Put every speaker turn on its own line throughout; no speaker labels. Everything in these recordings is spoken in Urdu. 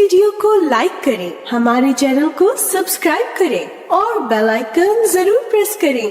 ویڈیو کو لائک کریں، ہمارے چینل کو سبسکرائب کریں اور بیل آئیکن ضرور پریس کریں۔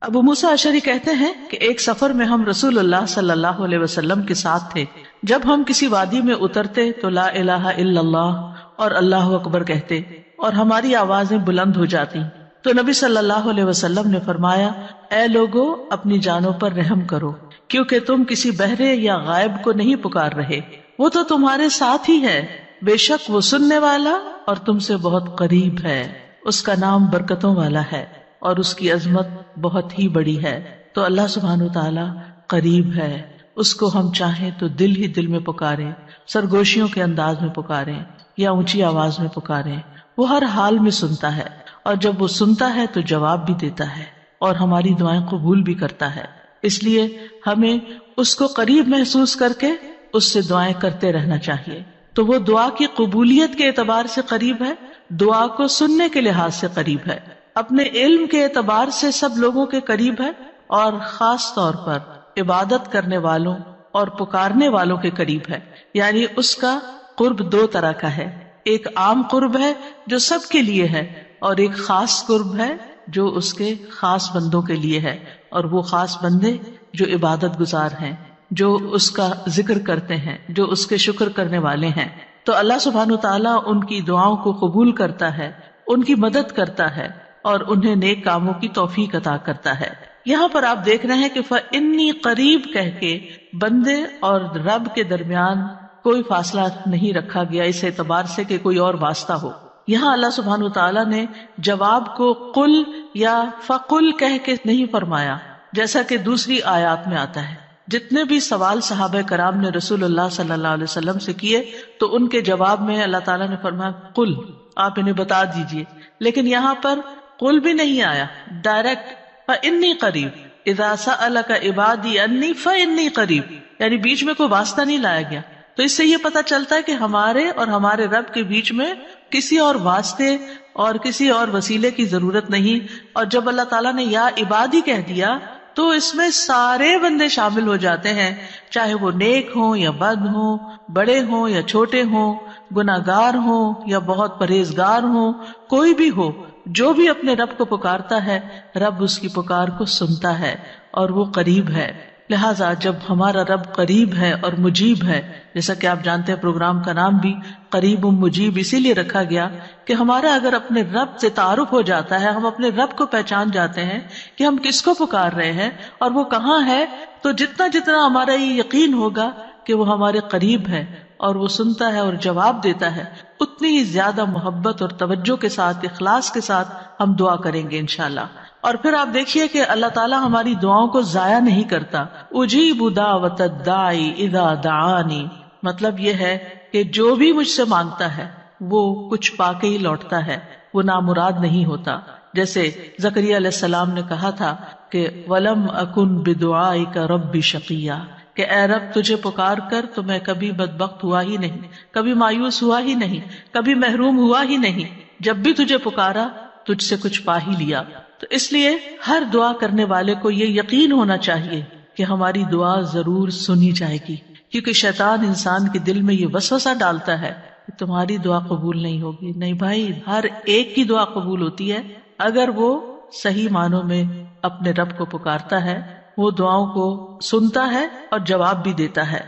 ابو موسیٰ اشعری کہتے ہیں کہ ایک سفر میں ہم رسول اللہ صلی اللہ علیہ وسلم کے ساتھ تھے۔ جب ہم کسی وادی میں اترتے تو لا الہ الا اللہ اور اللہ اکبر کہتے اور ہماری آوازیں بلند ہو جاتی تو نبی صلی اللہ علیہ وسلم نے فرمایا، اے لوگو اپنی جانوں پر رحم کرو، کیونکہ تم کسی بہرے یا غائب کو نہیں پکار رہے، وہ تو تمہارے ساتھ ہی ہے، بے شک وہ سننے والا اور تم سے بہت قریب ہے، اس کا نام برکتوں والا ہے اور اس کی عظمت بہت ہی بڑی ہے۔ تو اللہ سبحانہ وتعالی قریب ہے، اس کو ہم چاہیں تو دل ہی دل میں پکاریں، سرگوشیوں کے انداز میں پکاریں یا اونچی آواز میں پکاریں، وہ ہر حال میں سنتا ہے، اور جب وہ سنتا ہے تو جواب بھی دیتا ہے اور ہماری دعائیں قبول بھی کرتا ہے۔ اس لیے ہمیں اس کو قریب محسوس کر کے اس سے دعائیں کرتے رہنا چاہیے۔ تو وہ دعا کی قبولیت کے اعتبار سے قریب ہے، دعا کو سننے کے لحاظ سے قریب ہے، اپنے علم کے اعتبار سے سب لوگوں کے قریب ہے، اور خاص طور پر عبادت کرنے والوں اور پکارنے والوں کے قریب ہے۔ یعنی اس کا قرب دو طرح کا ہے، ایک عام قرب ہے جو سب کے لیے ہے، اور ایک خاص قرب ہے جو اس کے خاص بندوں کے لیے ہے، اور وہ خاص بندے جو عبادت گزار ہیں، جو اس کا ذکر کرتے ہیں، جو اس کے شکر کرنے والے ہیں۔ تو اللہ سبحانہ وتعالیٰ ان کی دعاؤں کو قبول کرتا ہے، ان کی مدد کرتا ہے اور انہیں نیک کاموں کی توفیق عطا کرتا ہے۔ یہاں پر آپ دیکھ رہے ہیں کہ فَإِنِّي قریب کہہ کے بندے اور رب کے درمیان کوئی فاصلہ نہیں رکھا گیا اس اعتبار سے کہ کوئی اور واسطہ ہو۔ یہاں اللہ سبحانہ وتعالیٰ نے جواب کو قل یا فقل کہہ کے نہیں فرمایا، جیسا کہ دوسری آیات میں آتا ہے۔ جتنے بھی سوال صحابہ کرام نے رسول اللہ صلی اللہ علیہ وسلم سے کیے تو ان کے جواب میں اللہ تعالیٰ نے فرمایا قل، آپ انہیں بتا دیجئے، لیکن یہاں پر قل بھی نہیں آیا، ڈائریکٹ فَإِنِّي قریب اذا سألک عبادی انی فإنی قریب، یعنی بیچ میں کوئی واسطہ نہیں لایا گیا۔ تو اس سے یہ پتہ چلتا ہے کہ ہمارے اور ہمارے رب کے بیچ میں کسی اور واسطے اور کسی اور وسیلے کی ضرورت نہیں، اور جب اللہ تعالیٰ نے یا عبادی کہہ دیا تو اس میں سارے بندے شامل ہو جاتے ہیں، چاہے وہ نیک ہوں یا بد ہوں، بڑے ہوں یا چھوٹے ہوں، گناہگار ہوں یا بہت پرہیزگار ہوں، کوئی بھی ہو، جو بھی اپنے رب کو پکارتا ہے رب اس کی پکار کو سنتا ہے اور وہ قریب ہے۔ لہٰذا جب ہمارا رب قریب ہے اور مجیب ہے، جیسا کہ آپ جانتے ہیں پروگرام کا نام بھی قریب مجیب اسی لیے رکھا گیا کہ ہمارا اگر اپنے رب سے تعارف ہو جاتا ہے، ہم اپنے رب کو پہچان جاتے ہیں کہ ہم کس کو پکار رہے ہیں اور وہ کہاں ہے، تو جتنا جتنا ہمارا یہ یقین ہوگا کہ وہ ہمارے قریب ہے اور وہ سنتا ہے اور جواب دیتا ہے، اتنی ہی زیادہ محبت اور توجہ کے ساتھ، اخلاص کے ساتھ ہم دعا کریں گے انشاءاللہ۔ اور پھر آپ دیکھیے کہ اللہ تعالیٰ ہماری دعاؤں کو ضائع نہیں کرتا۔ اجیب دعوت الداعی اذا دعانی، مطلب یہ ہے کہ جو بھی مجھ سے مانگتا ہے وہ کچھ پا کے ہی لوٹتا ہے، وہ نامراد نہیں ہوتا۔ جیسے زکریا علیہ السلام نے کہا تھا کہ وَلَمْ أَكُنْ بِدُعَائِكَ رَبِّ شَقِيًّا، کہ اے رب تجھے پکار کر تو میں کبھی بدبخت ہوا ہی نہیں، کبھی مایوس ہوا ہی نہیں، کبھی محروم ہوا ہی نہیں، جب بھی تجھے پکارا تجھ سے کچھ پا ہی لیا۔ تو اس لیے ہر دعا کرنے والے کو یہ یقین ہونا چاہیے کہ ہماری دعا ضرور سنی جائے گی، کیونکہ شیطان انسان کے دل میں یہ وسوسہ ڈالتا ہے کہ تمہاری دعا قبول نہیں ہوگی۔ نہیں بھائی، ہر ایک کی دعا قبول ہوتی ہے اگر وہ صحیح معنوں میں اپنے رب کو پکارتا ہے، وہ دعاؤں کو سنتا ہے اور جواب بھی دیتا ہے۔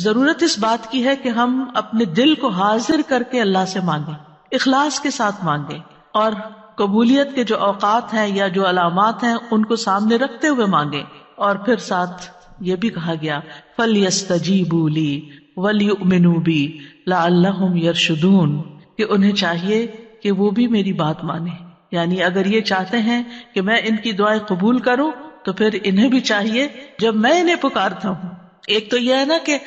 ضرورت اس بات کی ہے کہ ہم اپنے دل کو حاضر کر کے اللہ سے مانگیں، اخلاص کے ساتھ مانگیں، اور قبولیت کے جو اوقات ہیں یا جو علامات ہیں ان کو سامنے رکھتے ہوئے مانگیں۔ اور پھر ساتھ یہ بھی کہا گیا فَلْيَسْتَجِيبُوا لِي وَلْيُؤْمِنُوا بِي لَعَلَّهُمْ يَرْشُدُونَ، کہ انہیں چاہیے کہ وہ بھی میری بات مانیں، یعنی اگر یہ چاہتے ہیں کہ میں ان کی دعائیں قبول کروں تو پھر انہیں بھی چاہیے جب میں انہیں پکارتا ہوں، ایک تو یہ ہے نا کہ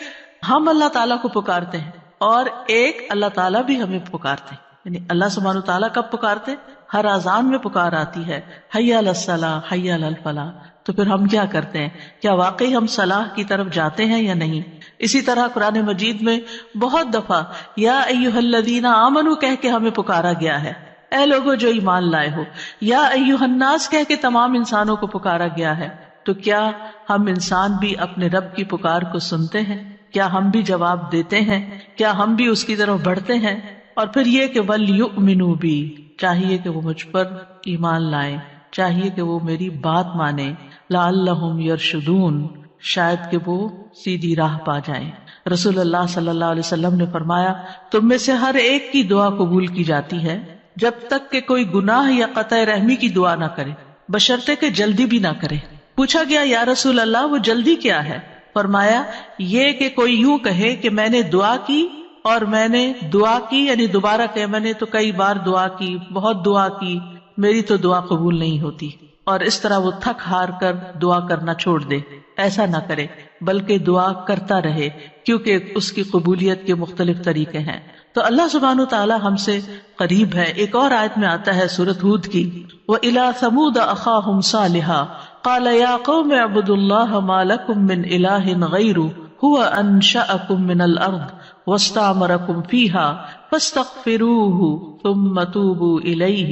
ہم اللہ تعالیٰ کو پکارتے ہیں، اور ایک اللہ تعالیٰ بھی ہمیں پکارتے ہیں، یعنی اللہ سبحانہ تعالیٰ کب پکارتے؟ ہر اذان میں پکار آتی ہے، حی علی الصلاۃ حی علی الفلاح۔ تو پھر ہم کیا کرتے ہیں؟ کیا واقعی ہم صلاح کی طرف جاتے ہیں یا نہیں؟ اسی طرح قرآن مجید میں بہت دفعہ یا ایھا الذین آمنوا کہہ کے ہمیں پکارا گیا ہے، اے لوگوں جو ایمان لائے ہو، یا ایھا الناس کہہ کے تمام انسانوں کو پکارا گیا ہے۔ تو کیا ہم انسان بھی اپنے رب کی پکار کو سنتے ہیں؟ کیا ہم بھی جواب دیتے ہیں؟ کیا ہم بھی اس کی طرف بڑھتے ہیں؟ اور پھر یہ کہ وَلْيُؤْمِنُوا بِي، چاہیے کہ وہ مجھ پر ایمان لائیں، چاہیے کہ وہ میری بات مانیں، لعلہم یرشدون، شاید کہ وہ سیدھی راہ پا جائیں۔ رسول اللہ صلی اللہ علیہ وسلم نے فرمایا، تم میں سے ہر ایک کی دعا قبول کی جاتی ہے جب تک کہ کوئی گناہ یا قطع رحمی کی دعا نہ کرے، بشرطے کہ جلدی بھی نہ کرے۔ پوچھا گیا یا رسول اللہ وہ جلدی کیا ہے؟ فرمایا یہ کہ کوئی یوں کہے کہ میں نے دعا کی اور میں نے دعا کی، یعنی دوبارہ کہ میں نے تو کئی بار دعا کی، بہت دعا کی، میری تو دعا قبول نہیں ہوتی، اور اس طرح وہ تھک ہار کر دعا کرنا چھوڑ دے۔ ایسا نہ کرے بلکہ دعا کرتا رہے، کیونکہ اس کی قبولیت کے مختلف طریقے ہیں۔ تو اللہ سبحانہ تعالی ہم سے قریب ہے۔ ایک اور آیت میں آتا ہے سورۃ ہود کی، وَإِلَىٰ ثَمُودَ أَخَاهُمْ صَالِحًا قَالَ يَا قَوْمِ اعْبُدُوا اللَّهَ مَا لَكُم مِّنْ إِلَٰهٍ غَيْرُهُ هُوَ أَنشَأَكُم مِّنَ الْأَرْضِ وَاسْتَعْمَرَكُمْ فِيهَا فَاسْتَغْفِرُوهُ ثُمَّ تُوبُوا إِلَيْهِ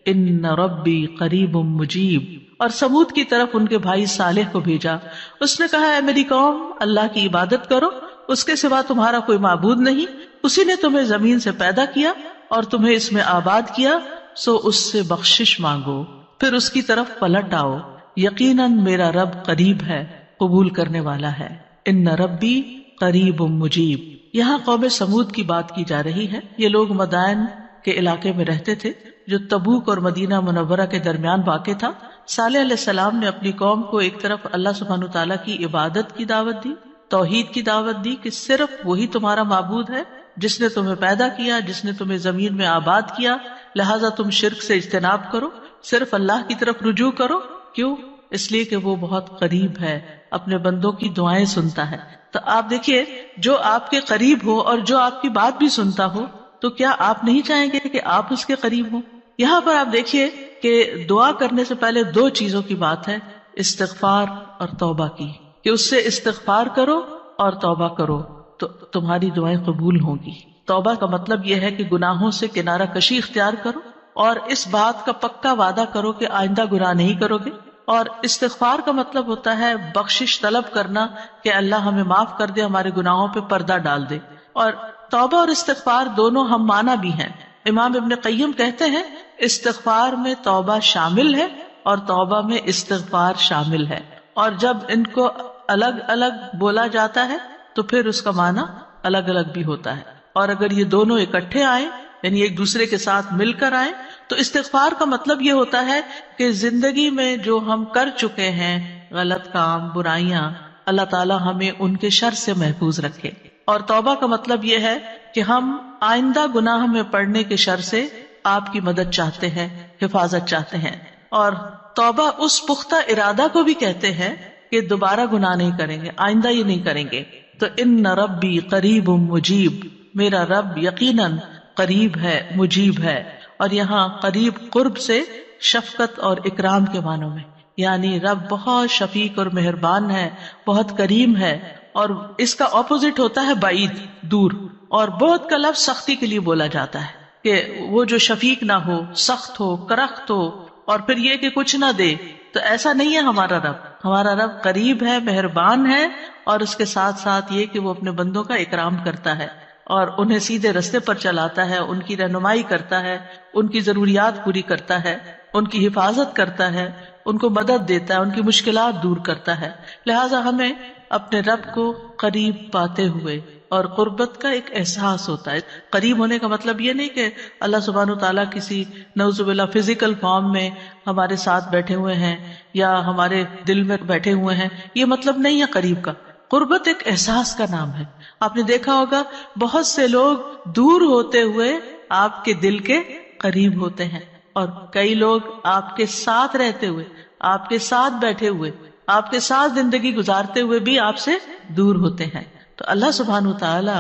إِنَّ رَبِّي قَرِيبٌ مُّجِيبٌ۔ اور سمود کی طرف ان کے بھائی صالح کو بھیجا، اس نے کہا اے میری قوم، اللہ کی عبادت کرو، اس کے سوا تمہارا کوئی معبود نہیں، اسی نے تمہیں زمین سے پیدا کیا اور تمہیں اس میں آباد کیا، سو اس سے بخشش مانگو، پھر اس کی طرف پلٹ آؤ، یقیناً میرا رب قریب ہے، قبول کرنے والا ہے۔ ان ربی قریب مجیب۔ یہاں قوم سمود کی بات کی جا رہی ہے۔ یہ لوگ مدائن کے علاقے میں رہتے تھے جو تبوک اور مدینہ منورہ کے درمیان واقع تھا۔ صالح علیہ السلام نے اپنی قوم کو ایک طرف اللہ سبحانہ تعالیٰ کی عبادت کی دعوت دی، توحید کی دعوت دی کہ صرف وہی تمہارا معبود ہے جس نے تمہیں پیدا کیا، جس نے تمہیں زمین میں آباد کیا، لہٰذا تم شرک سے اجتناب کرو، صرف اللہ کی طرف رجوع کرو۔ کیوں؟ اس لیے کہ وہ بہت قریب ہے، اپنے بندوں کی دعائیں سنتا ہے۔ تو آپ دیکھیے، جو آپ کے قریب ہو اور جو آپ کی بات بھی سنتا ہو، تو کیا آپ نہیں چاہیں گے کہ آپ اس کے قریب ہوں؟ یہاں پر آپ دیکھیے کہ دعا کرنے سے پہلے دو چیزوں کی بات ہے، استغفار اور توبہ کی، کہ اس سے استغفار کرو اور توبہ کرو تو تمہاری دعائیں قبول ہوں گی۔ توبہ کا مطلب یہ ہے کہ گناہوں سے کنارہ کشی اختیار کرو اور اس بات کا پکا وعدہ کرو کہ آئندہ گناہ نہیں کرو گے، اور استغفار کا مطلب ہوتا ہے بخشش طلب کرنا کہ اللہ ہمیں معاف کر دے، ہمارے گناہوں پہ پردہ ڈال دے۔ اور توبہ اور استغفار دونوں ہم معنی بھی ہیں۔ امام ابن قیم کہتے ہیں استغفار میں توبہ شامل ہے اور توبہ میں استغفار شامل ہے، اور جب ان کو الگ الگ بولا جاتا ہے تو پھر اس کا معنی الگ الگ بھی ہوتا ہے، اور اگر یہ دونوں اکٹھے آئیں یعنی ایک دوسرے کے ساتھ مل کر آئیں تو استغفار کا مطلب یہ ہوتا ہے کہ زندگی میں جو ہم کر چکے ہیں غلط کام، برائیاں، اللہ تعالی ہمیں ان کے شر سے محفوظ رکھے، اور توبہ کا مطلب یہ ہے کہ ہم آئندہ گناہ میں پڑنے کے شر سے آپ کی مدد چاہتے ہیں، حفاظت چاہتے ہیں۔ اور توبہ اس پختہ ارادہ کو بھی کہتے ہیں کہ دوبارہ گناہ نہیں کریں گے، آئندہ یہ نہیں کریں گے۔ تو ان ربی قریب مجیب، میرا رب یقیناً قریب ہے، مجیب ہے۔ اور یہاں قریب قرب سے شفقت اور اکرام کے معنوں میں، یعنی رب بہت شفیق اور مہربان ہے، بہت کریم ہے، اور اس کا اپوزٹ ہوتا ہے بعید، دور۔ اور بہت کا لفظ سختی کے لیے بولا جاتا ہے کہ وہ جو شفیق نہ ہو، سخت ہو، کرخت ہو، اور پھر یہ کہ کچھ نہ دے، تو ایسا نہیں ہے ہمارا رب۔ ہمارا رب قریب ہے، مہربان ہے، اور اس کے ساتھ ساتھ یہ کہ وہ اپنے بندوں کا اکرام کرتا ہے اور انہیں سیدھے رستے پر چلاتا ہے، ان کی رہنمائی کرتا ہے، ان کی ضروریات پوری کرتا ہے، ان کی حفاظت کرتا ہے، ان کو مدد دیتا ہے، ان کی مشکلات دور کرتا ہے۔ لہٰذا ہمیں اپنے رب کو قریب پاتے ہوئے، اور قربت کا ایک احساس ہوتا ہے۔ قریب ہونے کا مطلب یہ نہیں کہ اللہ سبحانہ وتعالیٰ کسی نعوذ باللہ فزیکل فارم میں ہمارے ساتھ بیٹھے ہوئے ہیں یا ہمارے دل میں بیٹھے ہوئے ہیں، یہ مطلب نہیں ہے قریب کا۔ قربت ایک احساس کا نام ہے۔ آپ نے دیکھا ہوگا بہت سے لوگ دور ہوتے ہوئے آپ کے دل کے قریب ہوتے ہیں، اور کئی لوگ آپ کے ساتھ رہتے ہوئے، آپ کے ساتھ بیٹھے ہوئے، آپ کے ساتھ زندگی گزارتے ہوئے بھی آپ سے دور ہوتے ہیں۔ تو اللہ سبحانہ وتعالی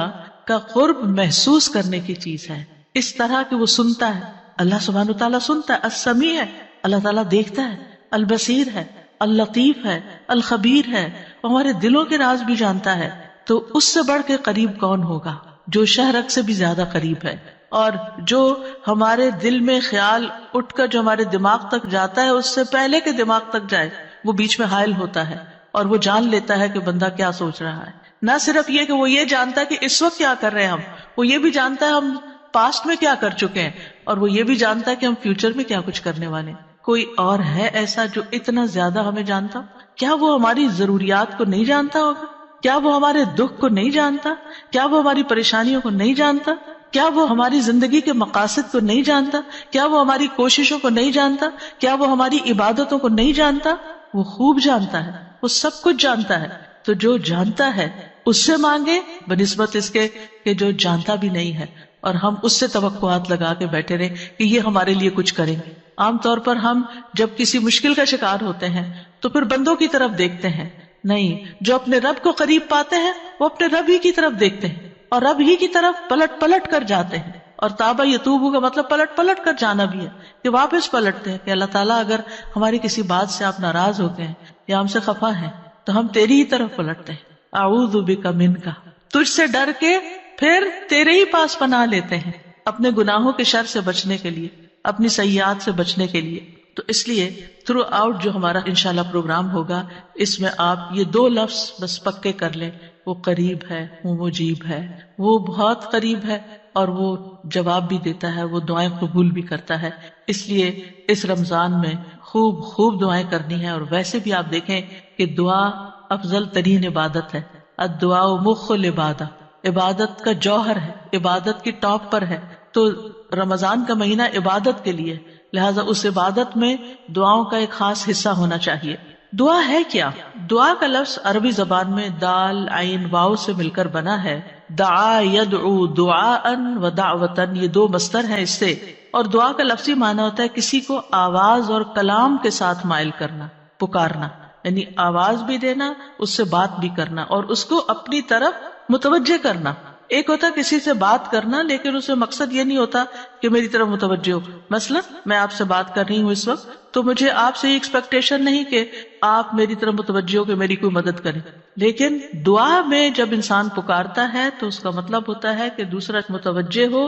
کا قرب محسوس کرنے کی چیز ہے، اس طرح کہ وہ سنتا ہے۔ اللہ سبحانہ وتعالی سنتا ہے، السمیع ہے، اللہ تعالیٰ دیکھتا ہے، البصیر ہے، اللطیف ہے، الخبیر ہے، ہمارے دلوں کے راز بھی جانتا ہے۔ تو اس سے بڑھ کے قریب کون ہوگا جو شہرک سے بھی زیادہ قریب ہے، اور جو ہمارے دل میں خیال اٹھ کر جو ہمارے دماغ تک جاتا ہے اس سے پہلے کہ دماغ تک جائے وہ بیچ میں حائل ہوتا ہے اور وہ جان لیتا ہے کہ بندہ کیا سوچ رہا ہے۔ نہ صرف یہ کہ وہ یہ جانتا ہے کہ اس وقت کیا کر رہے ہیں ہم، وہ یہ بھی جانتا ہے ہم پاسٹ میں کیا کر چکے ہیں، اور وہ یہ بھی جانتا ہے کہ ہم فیوچر میں کیا کچھ کرنے والے ہیں۔ کوئی اور ہے ایسا جو اتنا زیادہ ہمیں جانتا؟ کیا وہ ہماری ضروریات کو نہیں جانتا ہوگا؟ کیا وہ ہمارے دکھ کو نہیں جانتا؟ کیا وہ ہماری پریشانیوں کو نہیں جانتا؟ کیا وہ ہماری زندگی کے مقاصد کو نہیں جانتا؟ کیا وہ ہماری کوششوں کو نہیں جانتا؟ کیا وہ ہماری عبادتوں کو نہیں جانتا؟ وہ خوب جانتا ہے، وہ سب کچھ جانتا ہے۔ تو جو جانتا ہے اس سے مانگے بنسبت اس کے کہ جو جانتا بھی نہیں ہے، اور ہم اس سے توقعات لگا کے بیٹھے رہے کہ یہ ہمارے لیے کچھ کریں گے۔ عام طور پر ہم جب کسی مشکل کا شکار ہوتے ہیں تو پھر بندوں کی طرف دیکھتے ہیں، نہیں، جو اپنے رب کو قریب پاتے ہیں وہ اپنے رب ہی کی طرف دیکھتے ہیں اور رب ہی کی طرف پلٹ پلٹ کر جاتے ہیں۔ اور تابا یتوبو کا مطلب پلٹ پلٹ کر جانا بھی ہے، کہ واپس پلٹتے ہیں کہ اللہ تعالیٰ اگر ہماری کسی بات سے آپ ناراض ہو گئے ہیں یا ہم سے خفا ہیں تو ہم تیری ہی طرف پلٹتے ہیں۔ اعوذ بک منک، تجھ سے ڈر کے پھر تیرے ہی پاس پناہ لیتے ہیں، اپنے گناہوں کے شر سے بچنے کے لیے، اپنی سیئات سے بچنے کے لیے۔ تو اس لیے تھرو آؤٹ جو ہمارا انشاءاللہ پروگرام ہوگا، اس میں آپ یہ 2 لفظ بس پکے کر لیں، وہ قریب ہے، وہ مجیب ہے، وہ بہت قریب ہے، اور وہ جواب بھی دیتا ہے، وہ دعائیں قبول بھی کرتا ہے۔ اس لیے اس رمضان میں خوب خوب دعائیں کرنی ہے۔ اور ویسے بھی آپ دیکھیں کہ دعا افضل ترین عبادت ہے، الدعاء مخ العبادہ، عبادت کا جوہر ہے، عبادت کی ٹاپ پر ہے۔ تو رمضان کا مہینہ عبادت کے لیے، لہٰذا اس عبادت میں دعاؤں کا ایک خاص حصہ ہونا چاہیے۔ دعا ہے کیا؟ دعا کا لفظ عربی زبان میں دال عین واو سے مل کر بنا ہے۔ دعا یدعو دعاء و دعوتن، یہ 2 مصدر ہیں اس سے، اور دعا کا لفظی معنی ہوتا ہے کسی کو آواز اور کلام کے ساتھ مائل کرنا، پکارنا، یعنی آواز بھی دینا، اس سے بات بھی کرنا، اور اس کو اپنی طرف متوجہ کرنا۔ ایک ہوتا کسی سے بات کرنا لیکن اس میں مقصد یہ نہیں ہوتا کہ میری طرف متوجہ ہو۔ مثلا میں آپ سے بات کر رہی ہوں اس وقت، تو مجھے آپ سے یہ ایکسپیکٹیشن نہیں کہ آپ میری طرف متوجہ ہو کہ میری کوئی مدد کریں۔ لیکن دعا میں جب انسان پکارتا ہے تو اس کا مطلب ہوتا ہے کہ دوسرا متوجہ ہو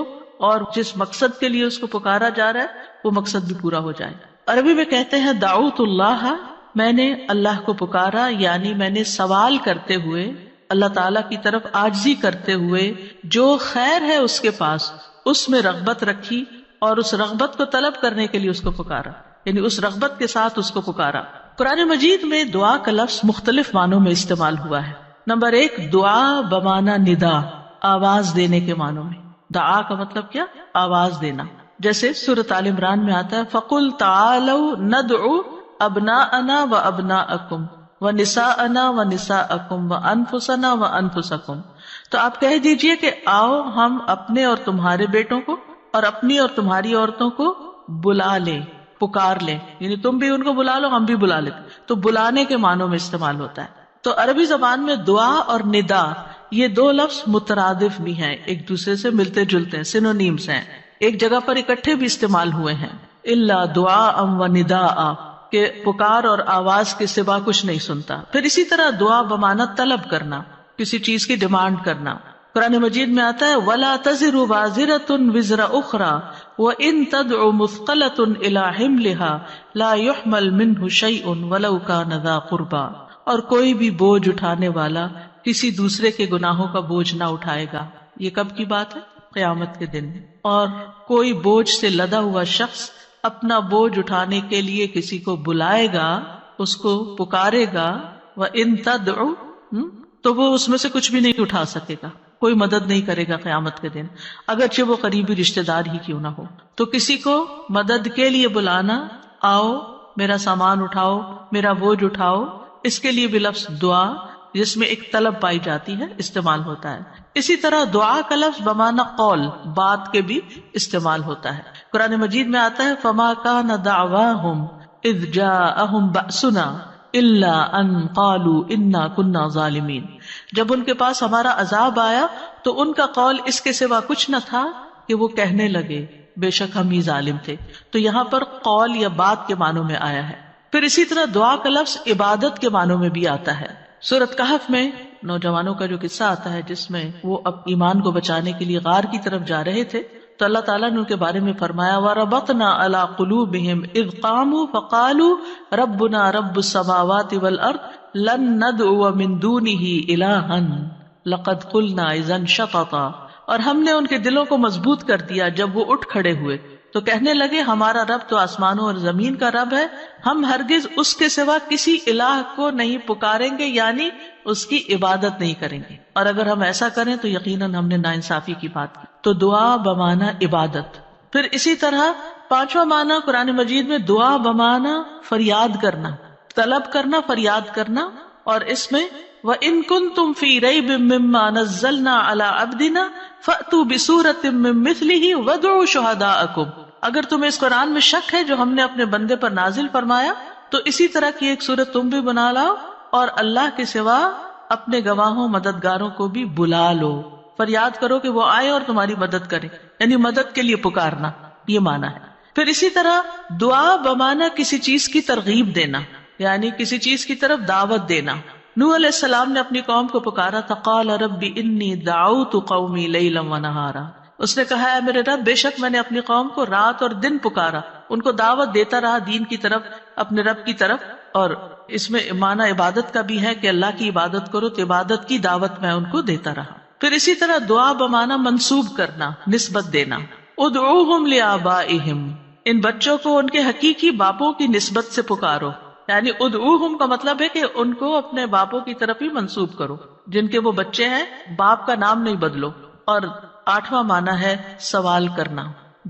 اور جس مقصد کے لیے اس کو پکارا جا رہا ہے وہ مقصد بھی پورا ہو جائے۔ عربی میں کہتے ہیں دعوت اللہ، میں نے اللہ کو پکارا، یعنی میں نے سوال کرتے ہوئے، اللہ تعالیٰ کی طرف عاجزی کرتے ہوئے، جو خیر ہے اس کے پاس اس میں رغبت رکھی، اور اس رغبت کو طلب کرنے کے لیے اس کو پکارا، یعنی اس رغبت کے ساتھ اس کو پکارا۔ قرآن مجید میں دعا کا لفظ مختلف معنوں میں استعمال ہوا ہے۔ نمبر 1، دعا بمعنی ندا، آواز دینے کے معنوں میں۔ دعا کا مطلب کیا؟ آواز دینا۔ جیسے سورۃ آل عمران میں آتا ہے فَقُلْ تَعَالَوْا نَدْعُ أَبْنَاءَنَا وَأَبْنَاءَكُمْ وَنِسَاءَنَا وَنِسَاءَكُمْ وَأَنفُسَنَا وَأَنفُسَكُمْ، تو آپ کہہ دیجئے کہ آؤ ہم اپنے اور تمہارے بیٹوں کو اور اپنی اور تمہاری عورتوں کو بلا لیں، پکار لیں، یعنی تم بھی ان کو بلا لو، ہم بھی بلا لیتے۔ تو بلانے کے معنوں میں استعمال ہوتا ہے۔ تو عربی زبان میں دعا اور ندا یہ 2 لفظ مترادف بھی ہیں، ایک دوسرے سے ملتے جلتے ہیں، سینونیمز ہیں، ایک جگہ پر اکٹھے بھی استعمال ہوئے ہیں۔ الا دعاء و نداء، کہ پکار اور آواز کے سوا کچھ نہیں سنتا۔ پھر اسی طرح دعا بمعنی طلب کرنا، کسی چیز کی ڈیمانڈ کرنا۔ قرآن مجید میں آتا ہے وَلَا تَزِرُ وَازِرَةٌ وِزْرَ أُخْرَى وَإِن تَدْعُ مُثْقَلَةٌ إِلَى حِمْلِهَا لَا يُحْمَلْ مِنْهُ شَيْءٌ وَلَوْ كَانَ ذَا قُرْبَى، اور کوئی بھی بوجھ اٹھانے والا کسی دوسرے کے گناہوں کا بوجھ نہ اٹھائے گا۔ یہ کب کی بات ہے؟ قیامت کے دن۔ اور کوئی بوجھ سے لدا ہوا شخص اپنا بوجھ اٹھانے کے لیے کسی کو بلائے گا، اس کو پکارے گا، وَإِن تَدْعُ، تو وہ اس میں سے کچھ بھی نہیں اٹھا سکے گا، کوئی مدد نہیں کرے گا قیامت کے دن، اگرچہ وہ قریبی رشتہ دار ہی کیوں نہ ہو۔ تو کسی کو مدد کے لیے بلانا، آؤ میرا سامان اٹھاؤ، میرا بوجھ اٹھاؤ، اس کے لیے بھی لفظ دعا جس میں ایک طلب پائی جاتی ہے استعمال ہوتا ہے۔ اسی طرح دعا کا لفظ بمعنی قول، بات کے بھی استعمال ہوتا ہے۔ قرآن مجید میں آتا ہے فَمَا كَانَ دَعْوَاهُمْ إِذْ جَاءَهُمْ بَأْسُنَا إِلَّا أَن قَالُوا إِنَّا كُنَّا ظَالِمِينَ، جب ان کے پاس ہمارا عذاب آیا تو ان کا قول اس کے سوا کچھ نہ تھا کہ وہ کہنے لگے بے شک ہم ہی ظالم تھے۔ تو یہاں پر قول یا بات کے معنوں میں آیا ہے۔ پھر اسی طرح دعا کا لفظ عبادت کے معنوں میں بھی آتا ہے۔ سورۃ کہف میں نوجوانوں کا جو قصہ آتا ہے جس میں وہ اب ایمان کو بچانے کے لیے غار کی طرف جا رہے تھے، تو اللہ تعالیٰ نے ان کے بارے میں فرمایا وَرَبَطْنَا عَلَىٰ قُلُوبِهِمْ إِذْ قَامُوا فَقَالُوا رَبُّنَا رَبُّ السَّمَاوَاتِ وَالْأَرْضِ لَن نَّدْعُوَ مِن دُونِهِ إِلَٰهًا لقد قلنا اذا شططا، اور ہم نے ان کے دلوں کو مضبوط کر دیا جب وہ اٹھ کھڑے ہوئے تو کہنے لگے ہمارا رب تو آسمانوں اور زمین کا رب ہے، ہم ہرگز اس کے سوا کسی الہ کو نہیں پکاریں گے، یعنی اس کی عبادت نہیں کریں گے، اور اگر ہم ایسا کریں تو یقیناً ہم نے ناانصافی کی بات کی۔ تو دعا بمعنی عبادت۔ پھر اسی طرح پانچواں معنی قرآن مجید میں دعا بمعنی فریاد کرنا، طلب کرنا، فریاد کرنا، اور اس میں وَإِن كُنتُمْ فِي رَيْبٍ مِّمَّا نَزَّلْنَا عَلَىٰ عَبْدِنَا فَأْتُوا بِسُورَةٍ مِّن مِّثْلِهِ وَادْعُوا شُهَدَاءَكُمْ، اگر تمہیں اس قرآن میں شک ہے جو ہم نے اپنے بندے پر نازل فرمایا تو اسی طرح کی ایک سورت تم بھی بنا لاؤ اور اللہ کے سوا اپنے گواہوں مددگاروں کو بھی بلا لو، فریاد کرو کہ وہ آئے اور تمہاری مدد کرے، یعنی مدد کے لیے پکارنا، یہ معنی ہے۔ پھر اسی طرح دعا بمعنی کسی چیز کی ترغیب دینا، یعنی کسی چیز کی طرف دعوت دینا۔ نوح علیہ السلام نے اپنی قوم کو پکارا تھا، قال رب انی دعوت قومی لیلا ونہارا، اس نے کہا ہے میرے رب بے شک میں نے اپنی قوم کو رات اور دن پکارا، ان کو دعوت دیتا رہا دین کی طرف، اپنے رب کی طرف، اور اس میں معنی عبادت کا بھی ہے کہ اللہ کی عبادت کرو تو عبادت کی دعوت میں ان کو دیتا رہا۔ پھر اسی طرح دعا بمعنی منسوب کرنا، نسبت دینا، ادعوہم لآبائہم، ان بچوں کو ان کے حقیقی باپوں کی نسبت سے پکارو، یعنی ادعوہم کا مطلب ہے کہ ان کو اپنے باپوں کی طرف ہی منسوب کرو، جن کے وہ بچے ہیں باپ کا نام نہیں بدلو۔ اور آٹھواں معنی ہے سوال کرنا،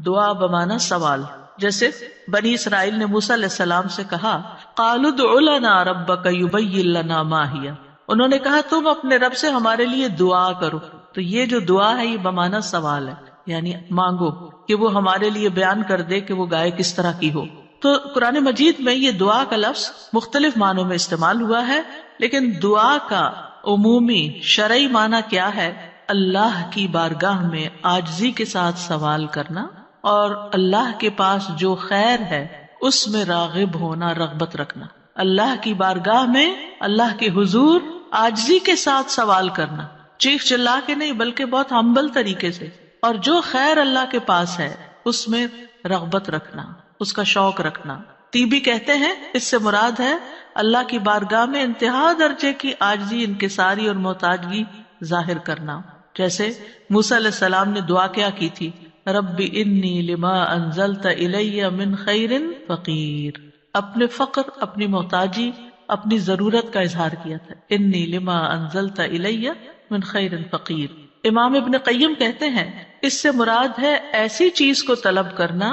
دعا بمعنی سوال، جیسے بنی اسرائیل نے موسیٰ علیہ السلام سے کہا قالوا ادع لنا ربک یبین لنا ما ہی، انہوں نے کہا تم اپنے رب سے ہمارے لیے دعا کرو، تو یہ جو دعا ہے یہ بمعنی سوال ہے، یعنی مانگو کہ وہ ہمارے لیے بیان کر دے کہ وہ گائے کس طرح کی ہو۔ تو قرآن مجید میں یہ دعا کا لفظ مختلف معنوں میں استعمال ہوا ہے، لیکن دعا کا عمومی شرعی معنی کیا ہے؟ اللہ کی بارگاہ میں عاجزی کے ساتھ سوال کرنا اور اللہ کے پاس جو خیر ہے اس میں راغب ہونا، رغبت رکھنا۔ اللہ کی بارگاہ میں اللہ کے حضور عاجزی کے ساتھ سوال کرنا، چیخ چلا کے نہیں بلکہ بہت ہمبل طریقے سے، اور جو خیر اللہ کے پاس ہے اس میں رغبت رکھنا، اس کا شوق رکھنا۔ طیبی کہتے ہیں اس سے مراد ہے اللہ کی بارگاہ میں انتہا درجے کی عاجزی، انکساری اور محتاجگی ظاہر کرنا۔ جیسے موسیٰ علیہ السلام نے دعا کیا کی تھی، رب انی لما انزلت الی من خیر فقیر، اپنے فقر، اپنی محتاجی، اپنی ضرورت کا اظہار کیا تھا، انی لما انزلت الی من خیر فقیر۔ امام ابن قیم کہتے ہیں اس سے مراد ہے ایسی چیز کو طلب کرنا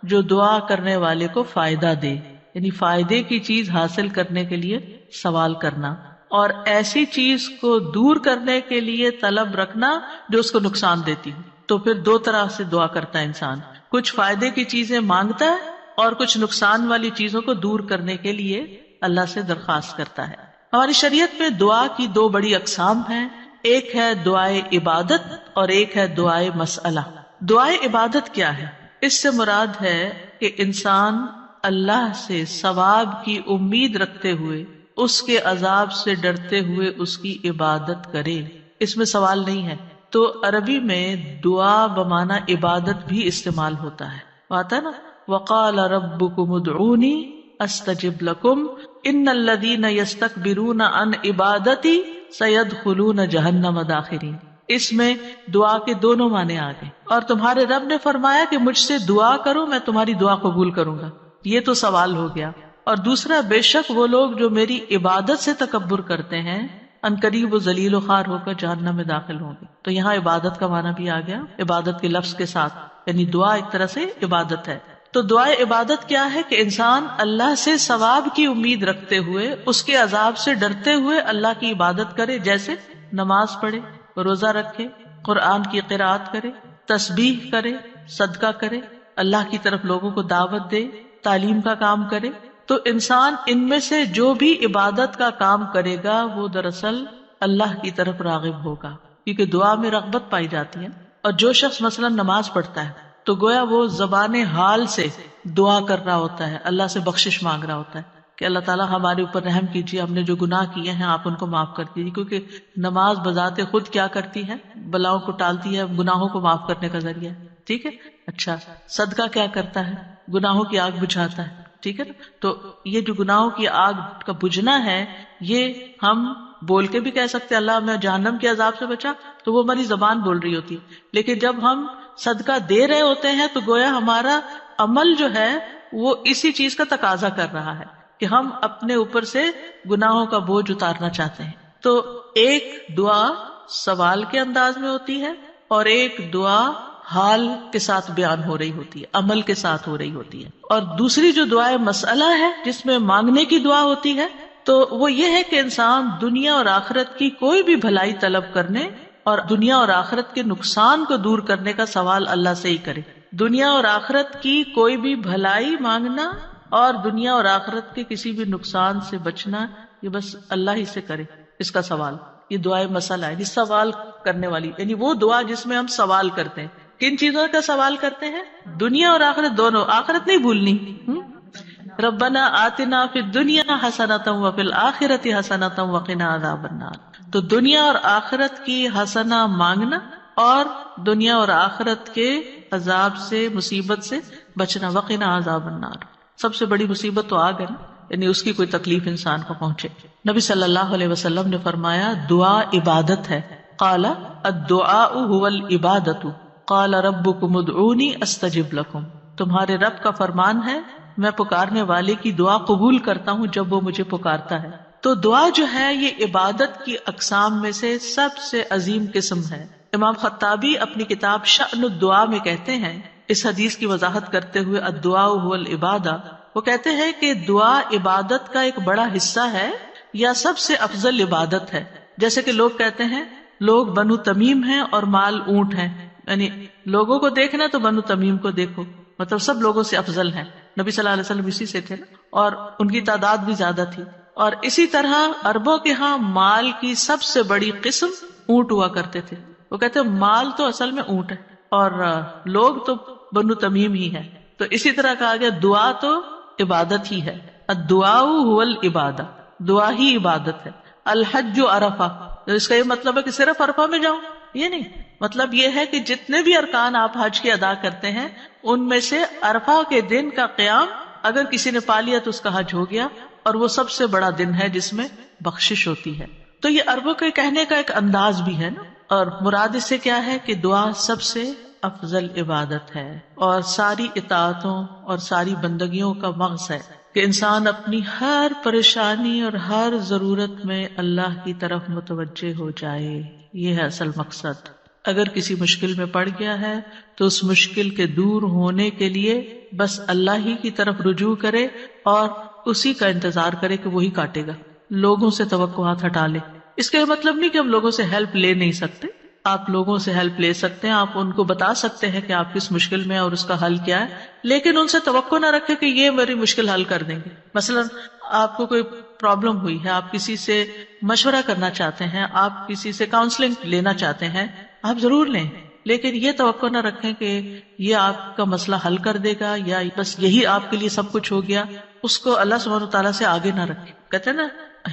جو دعا کرنے والے کو فائدہ دے، یعنی فائدے کی چیز حاصل کرنے کے لیے سوال کرنا، اور ایسی چیز کو دور کرنے کے لیے طلب رکھنا جو اس کو نقصان دیتی ہو۔ تو پھر دو طرح سے دعا کرتا ہے انسان، کچھ فائدے کی چیزیں مانگتا ہے اور کچھ نقصان والی چیزوں کو دور کرنے کے لیے اللہ سے درخواست کرتا ہے۔ ہماری شریعت میں دعا کی دو بڑی اقسام ہیں، ایک ہے دعائے عبادت اور ایک ہے دعائے مسئلہ۔ دعائے عبادت کیا ہے؟ اس سے مراد ہے کہ انسان اللہ سے ثواب کی امید رکھتے ہوئے، اس کے عذاب سے ڈرتے ہوئے اس کی عبادت کرے، اس میں سوال نہیں ہے۔ تو عربی میں دعا بمعنی عبادت بھی استعمال ہوتا ہے، آتا ہے نا، وقال ربکم ادعونی استجب لکم ان الذین یستکبرون عن عبادتی سیدخلون جہنم داخرین۔ اس میں دعا کے دونوں معنی آ گئے، اور تمہارے رب نے فرمایا کہ مجھ سے دعا کرو میں تمہاری دعا قبول کروں گا، یہ تو سوال ہو گیا۔ اور دوسرا، بے شک وہ لوگ جو میری عبادت سے تکبر کرتے ہیں عنقریب و ذلیل و خوار ہو کر جہنم میں داخل ہوں گے۔ تو یہاں عبادت کا معنی بھی آ گیا عبادت کے لفظ کے ساتھ، یعنی دعا ایک طرح سے عبادت ہے۔ تو دعائے عبادت کیا ہے کہ انسان اللہ سے ثواب کی امید رکھتے ہوئے، اس کے عذاب سے ڈرتے ہوئے اللہ کی عبادت کرے، جیسے نماز پڑھے، روزہ رکھے، قرآن کی قرأت کرے، تسبیح کرے، صدقہ کرے، اللہ کی طرف لوگوں کو دعوت دے، تعلیم کا کام کرے۔ تو انسان ان میں سے جو بھی عبادت کا کام کرے گا وہ دراصل اللہ کی طرف راغب ہوگا، کیونکہ دعا میں رغبت پائی جاتی ہے۔ اور جو شخص مثلا نماز پڑھتا ہے تو گویا وہ زبان حال سے دعا کر رہا ہوتا ہے، اللہ سے بخشش مانگ رہا ہوتا ہے کہ اللہ تعالیٰ ہمارے اوپر رحم کیجیے، ہم نے جو گناہ کیے ہیں آپ ان کو معاف کر دیجیے، کیونکہ نماز بذات خود کیا کرتی ہے؟ بلاؤں کو ٹالتی ہے، گناہوں کو معاف کرنے کا ذریعہ ہے، ٹھیک ہے۔ اچھا، صدقہ کیا کرتا ہے؟ گناہوں کی آگ بجھاتا ہے، ٹھیک ہے نا۔ تو یہ جو گناہوں کی آگ کا بجھنا ہے، یہ ہم بول کے بھی کہہ سکتے اللہ میں جہنم کے عذاب سے بچا، تو وہ ہماری زبان بول رہی ہوتی ہے، لیکن جب ہم صدقہ دے رہے ہوتے ہیں تو گویا ہمارا عمل جو ہے وہ اسی چیز کا تقاضا کر رہا ہے کہ ہم اپنے اوپر سے گناہوں کا بوجھ اتارنا چاہتے ہیں. تو ایک دعا سوال کے انداز میں ہوتی ہے اور ایک دعا حال کے ساتھ بیان ہو رہی ہوتی ہے، عمل کے ساتھ ہو رہی ہوتی ہے. اور دوسری جو دعائے مسئلہ ہے جس میں مانگنے کی دعا ہوتی ہے تو وہ یہ ہے کہ انسان دنیا اور آخرت کی کوئی بھی بھلائی طلب کرنے اور دنیا اور آخرت کے نقصان کو دور کرنے کا سوال اللہ سے ہی کرے. دنیا اور آخرت کی کوئی بھی بھلائی مانگنا اور دنیا اور آخرت کے کسی بھی نقصان سے بچنا یہ بس اللہ ہی سے کرے، اس کا سوال. یہ دعائے مسئلہ ہے، یہ سوال کرنے والی، یعنی وہ دعا جس میں ہم سوال کرتے ہیں. کن چیزوں کا سوال کرتے ہیں؟ دنیا اور آخرت دونوں. آخرت نہیں بھولنی. ربنا آتنا فی الدنیا حسنۃ وفی الآخرۃ حسنۃ وقنا عذاب النار. تو دنیا اور آخرت کی حسنہ مانگنا اور دنیا اور آخرت کے عذاب سے، مصیبت سے بچنا. وقنا عذاب النار، سب سے بڑی مصیبت تو آگ ہے نا، یعنی اس کی کوئی تکلیف انسان کو پہنچے. نبی صلی اللہ علیہ وسلم نے فرمایا دعا عبادت ہے. قال الدعاء هو العبادۃ قال ربکم ادعونی استجب لکم. تمہارے رب کا فرمان ہے میں پکارنے والے کی دعا قبول کرتا ہوں جب وہ مجھے پکارتا ہے. تو دعا جو ہے یہ عبادت کی اقسام میں سے سب سے عظیم قسم ہے. امام خطابی اپنی کتاب شأن الدعاء میں کہتے ہیں اس حدیث کی وضاحت کرتے ہوئے الدعاء هو العبادہ، وہ کہتے ہیں کہ دعا عبادت کا ایک بڑا حصہ ہے یا سب سے افضل عبادت ہے. جیسے کہ لوگ کہتے ہیں لوگ بنو تمیم ہیں اور مال اونٹ ہیں، یعنی لوگوں کو دیکھنا تو بنو تمیم کو دیکھو، مطلب سب لوگوں سے افضل ہیں. نبی صلی اللہ علیہ وسلم اسی سے تھے نا، اور ان کی تعداد بھی زیادہ تھی. اور اسی طرح عربوں کے ہاں مال کی سب سے بڑی قسم اونٹ ہوا کرتے تھے. وہ کہتے ہیں مال تو اصل میں اونٹ ہے اور لوگ تو بنو تمیم ہی ہے. تو اسی طرح کہا گیا دعا تو عبادت ہی ہے. الدعاء هو العبادہ، دعا ہی عبادت ہے. الحج عرفہ، اس کا یہ مطلب ہے کہ صرف عرفہ میں جاؤ، یہ نہیں. مطلب یہ ہے کہ جتنے بھی ارکان آپ حج کے ادا کرتے ہیں ان میں سے عرفہ کے دن کا قیام اگر کسی نے پا لیا تو اس کا حج ہو گیا، اور وہ سب سے بڑا دن ہے جس میں بخشش ہوتی ہے. تو یہ عربوں کے کہنے کا ایک انداز بھی ہے نا، اور مراد اس سے کیا ہے کہ دعا سب سے افضل عبادت ہے اور ساری اطاعتوں اور ساری بندگیوں کا مغز ہے کہ انسان اپنی ہر پریشانی اور ہر ضرورت میں اللہ کی طرف متوجہ ہو جائے. یہ ہے اصل مقصد. اگر کسی مشکل میں پڑ گیا ہے تو اس مشکل کے دور ہونے کے لیے بس اللہ ہی کی طرف رجوع کرے اور اسی کا انتظار کرے کہ وہی کاٹے گا. لوگوں سے توقعات ہٹا لے. اس کا یہ مطلب نہیں کہ ہم لوگوں سے ہیلپ لے نہیں سکتے، آپ لوگوں سے ہیلپ لے سکتے ہیں، آپ ان کو بتا سکتے ہیں کہ آپ کس مشکل میں ہیں اور اس کا حل کیا ہے، لیکن ان سے توقع نہ رکھے کہ یہ میری مشکل حل کر دیں گے. مثلا آپ کو کوئی پرابلم ہوئی ہے، آپ کسی سے مشورہ کرنا چاہتے ہیں، آپ کسی سے کاؤنسلنگ لینا چاہتے ہیں، آپ ضرور لیں، لیکن یہ توقع نہ رکھیں کہ یہ آپ کا مسئلہ حل کر دے گا یا بس یہی آپ کے لیے سب کچھ ہو گیا. اس کو اللہ سبحانہ وتعالیٰ سے آگے نہ رکھیں. کہتے ہیں نا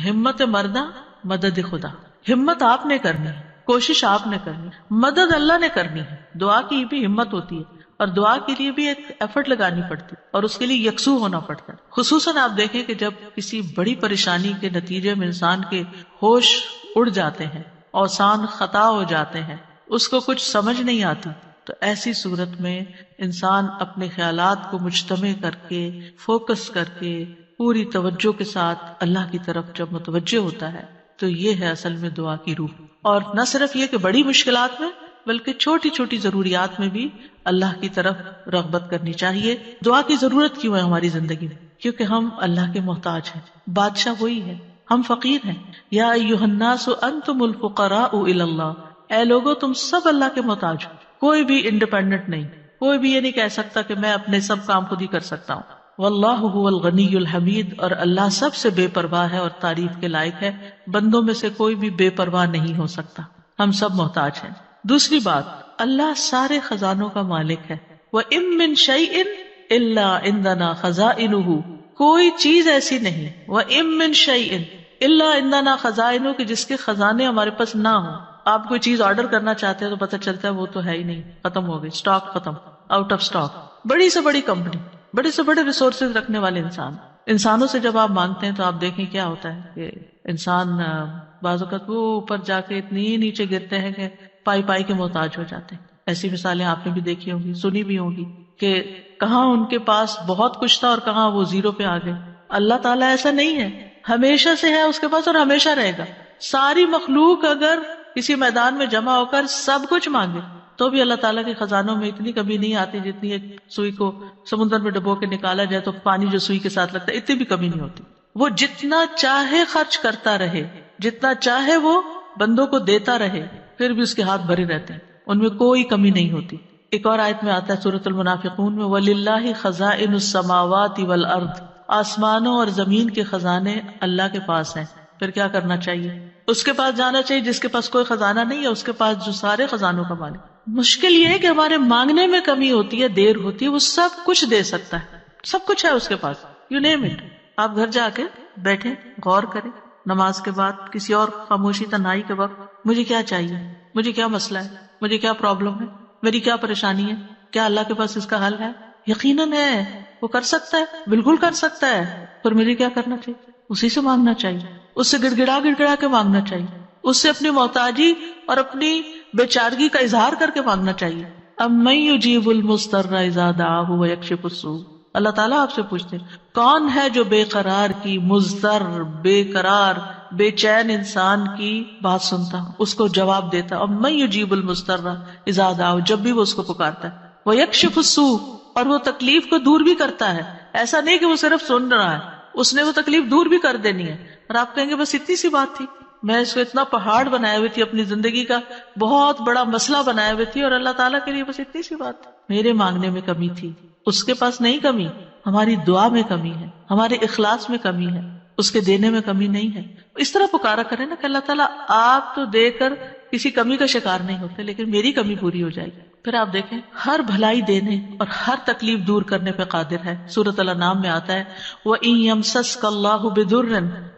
ہمت مردہ مدد خدا. ہمت آپ نے کرنی ہے، کوشش آپ نے کرنی، مدد اللہ نے کرنی ہے. دعا کی بھی ہمت ہوتی ہے اور دعا کے لیے بھی ایک ایفرٹ لگانی پڑتی ہے اور اس کے لیے یکسو ہونا پڑتا ہے. خصوصاً آپ دیکھیں کہ جب کسی بڑی پریشانی کے نتیجے میں انسان کے ہوش اڑ جاتے ہیں، اوسان خطا ہو جاتے ہیں، اس کو کچھ سمجھ نہیں آتی، تو ایسی صورت میں انسان اپنے خیالات کو مجتمع کر کے، فوکس کر کے، پوری توجہ کے ساتھ اللہ کی طرف جب متوجہ ہوتا ہے تو یہ ہے اصل میں دعا کی روح. اور نہ صرف یہ کہ بڑی مشکلات میں بلکہ چھوٹی چھوٹی ضروریات میں بھی اللہ کی طرف رغبت کرنی چاہیے. دعا کی ضرورت کیوں ہے ہماری زندگی میں؟ کیونکہ ہم اللہ کے محتاج ہیں. بادشاہ وہی ہے، ہم فقیر ہیں. یا ایھا الناس انتم الفقراء الی اللہ، اے لوگو تم سب اللہ کے محتاج ہو. کوئی بھی انڈیپینڈنٹ نہیں، کوئی بھی یہ نہیں کہہ سکتا کہ میں اپنے سب کام خود ہی کر سکتا ہوں. واللہ هو الغنی الحمید، اور اللہ سب سے بے پرواہ ہے اور تعریف کے لائق ہے. بندوں میں سے کوئی بھی بے پرواہ نہیں ہو سکتا، ہم سب محتاج ہیں. دوسری بات، اللہ سارے خزانوں کا مالک ہے. وَإِن مِّن شَيْءٍ إِلَّا عِندَنَا خَزَائِنُهُ، کوئی چیز ایسی نہیں. وَإِن مِّن شَيْءٍ إِلَّا عِندَنَا خَزَائِنُهُ، کہ جس کے خزانے ہمارے پاس نہ ہوں. آپ کوئی چیز آرڈر کرنا چاہتے ہیں تو پتہ چلتا ہے وہ تو ہے ہی نہیں، ختم ہو گئی، اسٹاک ختم، آؤٹ آف اسٹاک. بڑی سے بڑی کمپنی، بڑے سے بڑے ریسورسز رکھنے والے انسانوں سے جب آپ مانگتے ہیں تو آپ دیکھیں کیا ہوتا ہے کہ انسان بعض اوقات وہ اوپر جا کے اتنی نیچے گرتے ہیں کہ پائی پائی کے محتاج ہو جاتے ہیں. ایسی مثالیں آپ نے بھی دیکھی ہوں گی, سنی بھی ہوں گی کہ کہاں ان کے پاس بہت کچھ تھا اور کہاں وہ زیرو پہ آ گئے. اللہ تعالیٰ ایسا نہیں ہے, ہمیشہ سے ہے اس کے پاس اور ہمیشہ رہے گا. ساری مخلوق اگر کسی میدان میں جمع ہو کر سب کچھ مانگے تو بھی اللہ تعالیٰ کے خزانوں میں اتنی کمی نہیں آتی جتنی ایک سوئی کو سمندر میں ڈبو کے نکالا جائے تو پانی جو سوئی کے ساتھ لگتا ہے اتنی بھی کمی نہیں ہوتی. وہ جتنا چاہے خرچ کرتا رہے, جتنا چاہے وہ بندوں کو دیتا رہے, پھر بھی اس کے ہاتھ بھرے رہتے ہیں, ان میں کوئی کمی نہیں ہوتی. ایک اور آیت میں آتا ہے سورۃ المنافقون میں, وَلِلَّهِ خَزَائِنُ السَّمَاوَاتِ وَالْأَرْضِ, آسمانوں اور زمین کے خزانے اللہ کے پاس ہیں. پھر کیا کرنا چاہیے؟ اس کے پاس جانا چاہیے جس کے پاس کوئی خزانہ نہیں ہے, اس کے پاس جو سارے خزانوں کا مالک. مشکل یہ ہے کہ ہمارے مانگنے میں کمی ہوتی ہے, دیر ہوتی ہے. وہ سب کچھ دے سکتا ہے, سب کچھ ہے اس کے پاس, یو نیم اٹ. آپ گھر جا کے بیٹھیں, غور کریں, نماز کے بعد کسی اور خاموشی تنہائی کے وقت, مجھے کیا چاہیے, مجھے کیا مسئلہ ہے, مجھے کیا پرابلم ہے, میری کیا پریشانی ہے, کیا اللہ کے پاس اس کا حل ہے؟ یقیناً ہے, وہ کر سکتا ہے, بالکل کر سکتا ہے. پر مجھے کیا کرنا چاہیے؟ اسی سے مانگنا چاہیے, اس سے گڑ گڑا کے مانگنا چاہیے, اس سے اپنی محتاجی اور اپنی بیچارگی کا اظہار کر کے مانگنا چاہیے. امن یجیب المضطر اذا دعاہ ویکشف السوء. اللہ تعالیٰ آپ سے پوچھتے ہیں کون ہے جو بے قرار کی, مضطر, بے قرار, بے چین انسان کی بات سنتا, اس کو جواب دیتا. امن یجیب المضطر اذا دعاہ, جب بھی وہ اس کو پکارتا ہے, ویکشف السوء, اور وہ تکلیف کو دور بھی کرتا ہے. ایسا نہیں کہ وہ صرف سن رہا ہے, اس نے وہ تکلیف دور بھی کر دینی ہے. اور آپ کہیں گے بس اتنی سی بات تھی, میں اس کو اتنا پہاڑ بنائے ہوئی تھی, اپنی زندگی کا بہت بڑا مسئلہ بنائے ہوئے تھی, اور اللہ تعالیٰ کے لیے بس اتنی سی بات تھی. میرے مانگنے میں کمی تھی, اس کے پاس نہیں کمی. ہماری دعا میں کمی ہے, ہمارے اخلاص میں کمی ہے, اس کے دینے میں کمی نہیں ہے. اس طرح پکارا کرے نا کہ اللہ تعالیٰ آپ تو دے کر کسی کمی کا شکار نہیں ہوتے, لیکن میری کمی پوری ہو جائے گی. پھر آپ دیکھیں ہر بھلائی دینے اور ہر تکلیف دور کرنے پہ قادر ہے. سورۃ الانعام میں آتا ہے وَإِن يَمْسَسْكَ اللَّهُ بِضُرٍّ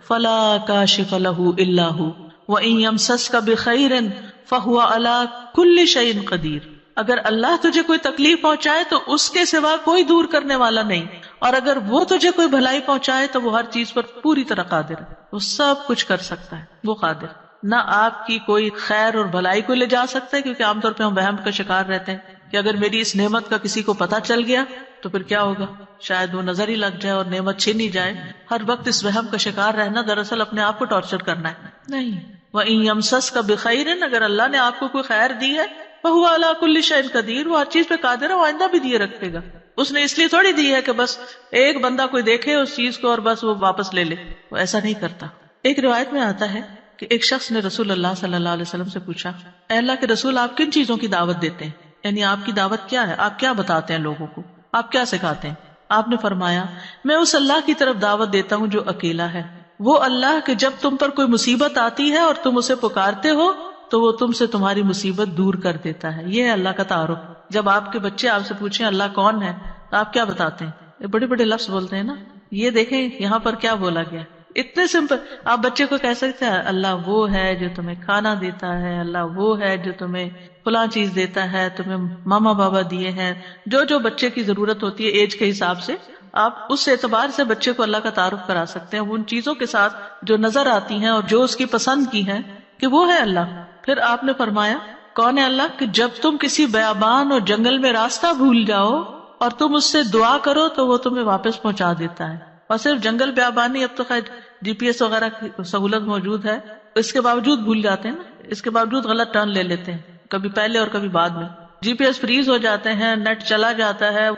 فَلَا كَاشِفَ لَهُ إِلَّا هُوَ وَإِن يَمْسَسْكَ بِخَيْرٍ فَهُوَ عَلَى كُلِّ شَيْءٍ قَدِيرٌ. اگر اللہ تجھے کوئی تکلیف پہنچائے تو اس کے سوا کوئی دور کرنے والا نہیں, اور اگر وہ تجھے کوئی بھلائی پہنچائے تو وہ ہر چیز پر پوری طرح قادر ہے. وہ سب کچھ کر سکتا ہے, وہ قادر. نہ آپ کی کوئی خیر اور بھلائی کو لے جا سکتا ہے, کیونکہ عام طور پہ ہم وہم کا شکار رہتے ہیں کہ اگر میری اس نعمت کا کسی کو پتہ چل گیا تو پھر کیا ہوگا, شاید وہ نظر ہی لگ جائے اور نعمت چھین ہی جائے. ہر وقت اس وہم کا شکار رہنا دراصل اپنے آپ کو ٹارچر کرنا ہے. نہیں, وَإِن يَمْسَسْكَ بِخَيْرٍ, اگر اللہ نے آپ کو کوئی خیر دی ہے, فَهُوَ عَلَى كُلِّ شَيْءٍ قَدِيرٌ, وہ ہر چیز پہ قادر ہے, وہ آئندہ بھی دیے رکھے گا. اس نے اس لیے تھوڑی دی ہے کہ بس ایک بندہ کوئی دیکھے اس چیز کو اور بس وہ واپس لے لے, وہ ایسا نہیں کرتا. ایک روایت میں آتا ہے کہ ایک شخص نے رسول اللہ صلی اللہ علیہ وسلم سے پوچھا, اے اللہ کے رسول, آپ کن چیزوں کی دعوت دیتے ہیں, یعنی آپ کی دعوت کیا ہے, آپ کیا بتاتے ہیں لوگوں کو, آپ کیا سکھاتے ہیں؟ آپ نے فرمایا میں اس اللہ کی طرف دعوت دیتا ہوں جو اکیلا ہے, وہ اللہ کہ جب تم پر کوئی مصیبت آتی ہے اور تم اسے پکارتے ہو تو وہ تم سے تمہاری مصیبت دور کر دیتا ہے. یہ ہے اللہ کا تعارف. جب آپ کے بچے آپ سے پوچھیں اللہ کون ہے تو آپ کیا بتاتے ہیں؟ یہ بڑے بڑے لفظ بولتے ہیں نا. یہ دیکھیں یہاں پر کیا بولا گیا, اتنے سمپل. آپ بچے کو کہہ سکتے ہیں اللہ وہ ہے جو تمہیں کھانا دیتا ہے, اللہ وہ ہے جو تمہیں فلاں چیز دیتا ہے, تمہیں ماما بابا دیے ہیں, جو جو بچے کی ضرورت ہوتی ہے ایج کے حساب سے آپ اس اعتبار سے بچے کو اللہ کا تعارف کرا سکتے ہیں, ان چیزوں کے ساتھ جو نظر آتی ہیں اور جو اس کی پسند کی ہیں کہ وہ ہے اللہ. پھر آپ نے فرمایا کون ہے اللہ کہ جب تم کسی بیابان اور جنگل میں راستہ بھول جاؤ اور تم اس سے دعا کرو تو وہ تمہیں واپس پہنچا دیتا ہے. اور صرف جنگل بیابان ہی, اب تو خیر جی پی ایس وغیرہ کی سہولت موجود ہے, اس کے باوجود بھول جاتے ہیں نا, اس کے باوجود غلط ٹرن لے لیتے ہیں, کبھی پہلے اور کبھی بعد میں. جی پی ایس فریز ہو جاتے ہیں, نیٹ چلا جاتا ہے,